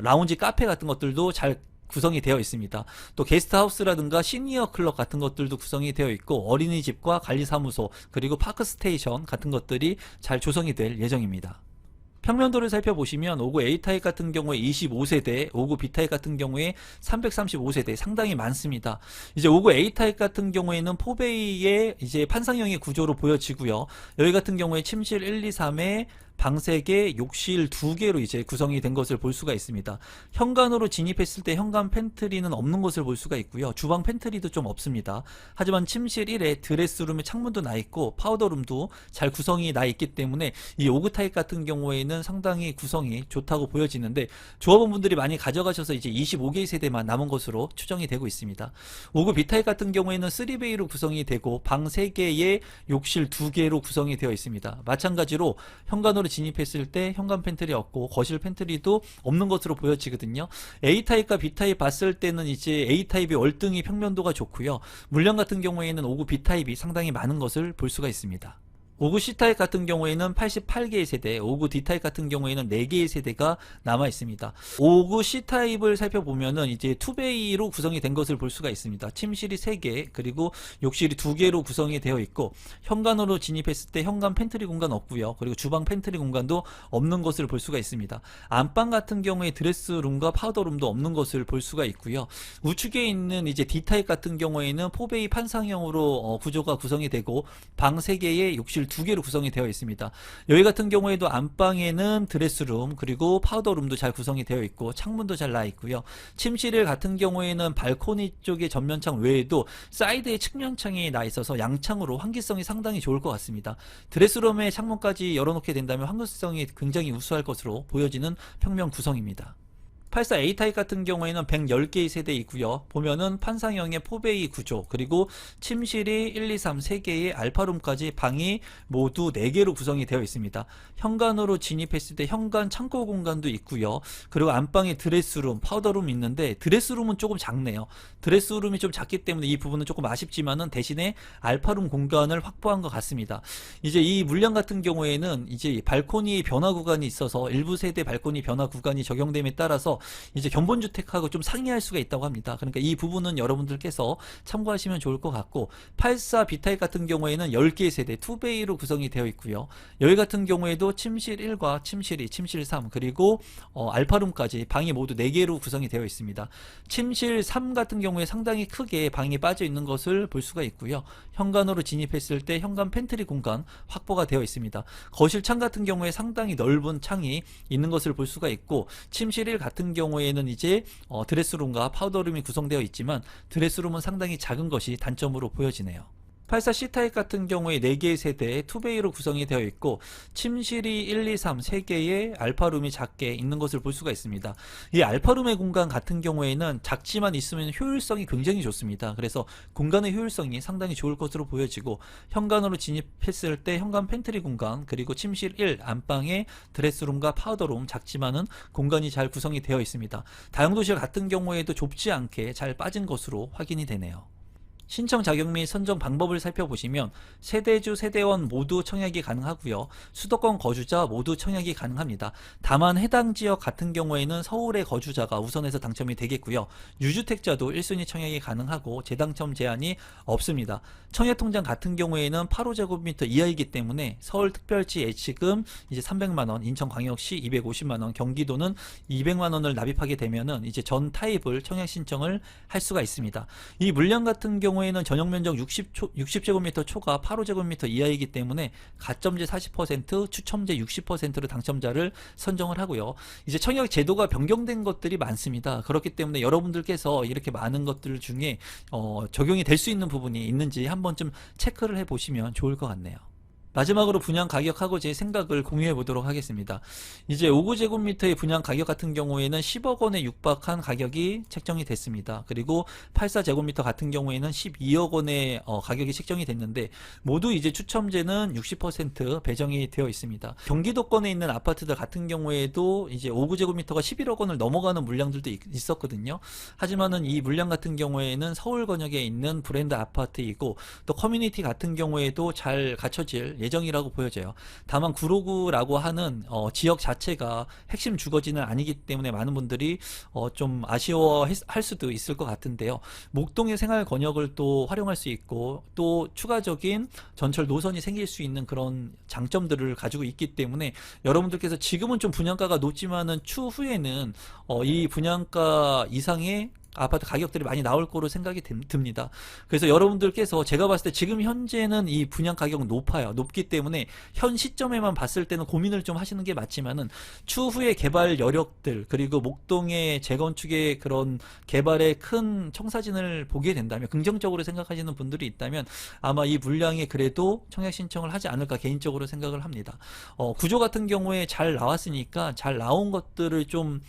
라운지 카페 같은 것들도 잘 구성이 되어 있습니다. 또 게스트하우스라든가 시니어 클럽 같은 것들도 구성이 되어 있고 어린이집과 관리사무소 그리고 파크스테이션 같은 것들이 잘 조성이 될 예정입니다. 평면도를 살펴보시면 59 A타입 같은 경우에 25세대, 59 B타입 같은 경우에 335세대 상당히 많습니다. 이제 59 A타입 같은 경우에는 포베이의 이제 판상형의 구조로 보여지고요. 여기 같은 경우에 침실 1, 2, 3에 방 3개, 욕실 2개로 이제 구성이 된 것을 볼 수가 있습니다. 현관으로 진입했을 때 현관 팬트리는 없는 것을 볼 수가 있고요. 주방 팬트리도 좀 없습니다. 하지만 침실 1에 드레스룸에 창문도 나 있고 파우더룸도 잘 구성이 나 있기 때문에 이 59 타입 같은 경우에는 상당히 구성이 좋다고 보여지는데 조합원분들이 많이 가져가셔서 이제 25개의 세대만 남은 것으로 추정이 되고 있습니다. 59 B타입 같은 경우에는 3베이로 구성이 되고 방 3개에 욕실 2개로 구성이 되어 있습니다. 마찬가지로 현관으로 진입했을 때 현관 팬트리 없고 거실 팬트리도 없는 것으로 보여지거든요. A타입과 B타입 봤을 때는 이제 A타입이 월등히 평면도가 좋고요. 물량 같은 경우에는 59 B타입이 상당히 많은 것을 볼 수가 있습니다. 59 C타입 같은 경우에는 88개의 세대, 59 D타입 같은 경우에는 4개의 세대가 남아 있습니다. 59 C타입을 살펴보면은 이제 투베이로 구성이 된 것을 볼 수가 있습니다. 침실이 3개, 그리고 욕실이 2개로 구성이 되어 있고 현관으로 진입했을 때 현관 팬트리 공간 없고요. 그리고 주방 팬트리 공간도 없는 것을 볼 수가 있습니다. 안방 같은 경우에 드레스룸과 파우더룸도 없는 것을 볼 수가 있고요. 우측에 있는 이제 D타입 같은 경우에는 포베이 판상형으로 구조가 구성이 되고 방 3개에 욕실 2개로 구성이 되어 있습니다. 여기 같은 경우에도 안방에는 드레스룸 그리고 파우더룸도 잘 구성이 되어 있고 창문도 잘 나 있고요. 침실 같은 경우에는 발코니 쪽의 전면창 외에도 사이드에 측면창이 나 있어서 양창으로 환기성이 상당히 좋을 것 같습니다. 드레스룸에 창문까지 열어놓게 된다면 환기성이 굉장히 우수할 것으로 보여지는 평면 구성입니다. 84 A타입 같은 경우에는 110개의 세대 있고요. 보면은 판상형의 포베이 구조 그리고 침실이 1, 2, 3, 3개의 알파룸까지 방이 모두 4개로 구성이 되어 있습니다. 현관으로 진입했을 때 현관 창고 공간도 있고요. 그리고 안방에 드레스룸, 파우더룸 있는데 드레스룸은 조금 작네요. 드레스룸이 좀 작기 때문에 이 부분은 조금 아쉽지만은 대신에 알파룸 공간을 확보한 것 같습니다. 이제 이 물량 같은 경우에는 이제 발코니 변화 구간이 있어서 일부 세대 발코니 변화 구간이 적용됨에 따라서 이제 견본주택하고 좀 상이할 수가 있다고 합니다. 그러니까 이 부분은 여러분들께서 참고하시면 좋을 것 같고, 84 B타입 같은 경우에는 10개의 세대 2베이로 구성이 되어 있고요. 여기 같은 경우에도 침실 1과 침실 2, 침실 3 그리고 알파룸까지 방이 모두 4개로 구성이 되어 있습니다. 침실 3 같은 경우에 상당히 크게 방이 빠져 있는 것을 볼 수가 있고요. 현관으로 진입했을 때 현관 팬트리 공간 확보가 되어 있습니다. 거실 창 같은 경우에 상당히 넓은 창이 있는 것을 볼 수가 있고, 침실 1 같은 경우에는 이제 드레스룸과 파우더룸이 구성되어 있지만 드레스룸은 상당히 작은 것이 단점으로 보여지네요. 84 C타입 같은 경우에 4개의 세대에 2베이로 구성이 되어 있고, 침실이 1, 2, 3 3개의 알파룸이 작게 있는 것을 볼 수가 있습니다. 이 알파룸의 공간 같은 경우에는 작지만 있으면 효율성이 굉장히 좋습니다. 그래서 공간의 효율성이 상당히 좋을 것으로 보여지고, 현관으로 진입했을 때 현관 팬트리 공간 그리고 침실 1 안방에 드레스룸과 파우더룸 작지만은 공간이 잘 구성이 되어 있습니다. 다용도실 같은 경우에도 좁지 않게 잘 빠진 것으로 확인이 되네요. 신청 자격 및 선정 방법을 살펴보시면 세대주, 세대원 모두 청약이 가능하고요. 수도권 거주자 모두 청약이 가능합니다. 다만 해당 지역 같은 경우에는 서울의 거주자가 우선해서 당첨이 되겠고요. 유주택자도 1순위 청약이 가능하고 재당첨 제한이 없습니다. 청약통장 같은 경우에는 8호제곱미터 이하이기 때문에 서울특별시 예치금 이제 300만원, 인천광역시 250만원, 경기도는 200만원을 납입하게 되면은 이제 전 타입을 청약 신청을 할 수가 있습니다. 이 물량 같은 경우에는 전용 면적 60제곱미터 초과 8호제곱미터 이하이기 때문에 가점제 40%, 추첨제 60%로 당첨자를 선정을 하고요. 이제 청약 제도가 변경된 것들이 많습니다. 그렇기 때문에 여러분들께서 이렇게 많은 것들 중에 적용이 될 수 있는 부분이 있는지 한 번쯤 체크를 해보시면 좋을 것 같네요. 마지막으로 분양 가격하고 제 생각을 공유해 보도록 하겠습니다. 이제 59제곱미터의 분양 가격 같은 경우에는 10억 원에 육박한 가격이 책정이 됐습니다. 그리고 84제곱미터 같은 경우에는 12억 원의 가격이 책정이 됐는데, 모두 이제 추첨제는 60% 배정이 되어 있습니다. 경기도권에 있는 아파트들 같은 경우에도 이제 59제곱미터가 11억 원을 넘어가는 물량들도 있었거든요. 하지만은 이 물량 같은 경우에는 서울 권역에 있는 브랜드 아파트이고, 또 커뮤니티 같은 경우에도 잘 갖춰질 예정이라고 보여져요. 다만 구로구라고 하는 지역 자체가 핵심 주거지는 아니기 때문에 많은 분들이 좀 아쉬워할 수도 있을 것 같은데요. 목동의 생활 권역을 또 활용할 수 있고, 또 추가적인 전철 노선이 생길 수 있는 그런 장점들을 가지고 있기 때문에 여러분들께서 지금은 좀 분양가가 높지만은 추후에는 이 분양가 이상의 아파트 가격들이 많이 나올 거로 생각이 듭니다. 그래서 여러분들께서 제가 봤을 때 지금 현재는 이 분양 가격은 높기 때문에 현 시점에만 봤을 때는 고민을 좀 하시는 게 맞지만은, 추후에 개발 여력들 그리고 목동의 재건축의 그런 개발의 큰 청사진을 보게 된다면, 긍정적으로 생각하시는 분들이 있다면 아마 이 물량에 그래도 청약 신청을 하지 않을까 개인적으로 생각을 합니다. 구조 같은 경우에 잘 나왔으니까 잘 나온 것들을 좀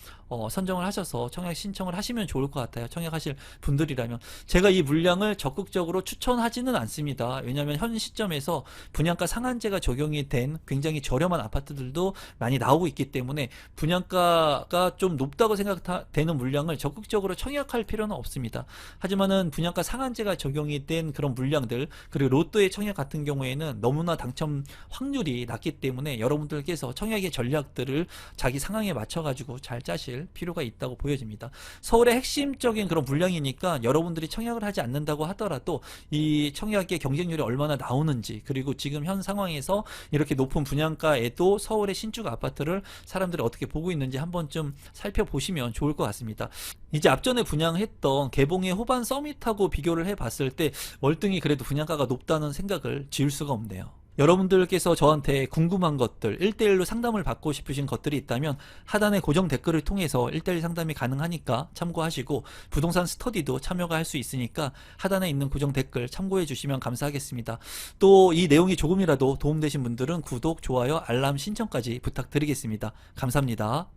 선정을 하셔서 청약 신청을 하시면 좋을 것 같아요. 청약하실 분들이라면. 제가 이 물량을 적극적으로 추천하지는 않습니다. 왜냐하면 현 시점에서 분양가 상한제가 적용이 된 굉장히 저렴한 아파트들도 많이 나오고 있기 때문에 분양가가 좀 높다고 생각되는 물량을 적극적으로 청약할 필요는 없습니다. 하지만은 분양가 상한제가 적용이 된 그런 물량들, 그리고 로또의 청약 같은 경우에는 너무나 당첨 확률이 낮기 때문에 여러분들께서 청약의 전략들을 자기 상황에 맞춰 가지고 잘 짜실 필요가 있다고 보여집니다. 서울의 핵심적인 그런 물량이니까 여러분들이 청약을 하지 않는다고 하더라도 이 청약의 경쟁률이 얼마나 나오는지, 그리고 지금 현 상황에서 이렇게 높은 분양가에도 서울의 신축 아파트를 사람들이 어떻게 보고 있는지 한 번쯤 살펴보시면 좋을 것 같습니다. 이제 앞전에 분양했던 개봉의 호반 서밋하고 비교를 해봤을 때 월등히 그래도 분양가가 높다는 생각을 지울 수가 없네요. 여러분들께서 저한테 궁금한 것들, 1대1로 상담을 받고 싶으신 것들이 있다면 하단의 고정 댓글을 통해서 1대1 상담이 가능하니까 참고하시고, 부동산 스터디도 참여가 할 수 있으니까 하단에 있는 고정 댓글 참고해 주시면 감사하겠습니다. 또 이 내용이 조금이라도 도움되신 분들은 구독, 좋아요, 알람 신청까지 부탁드리겠습니다. 감사합니다.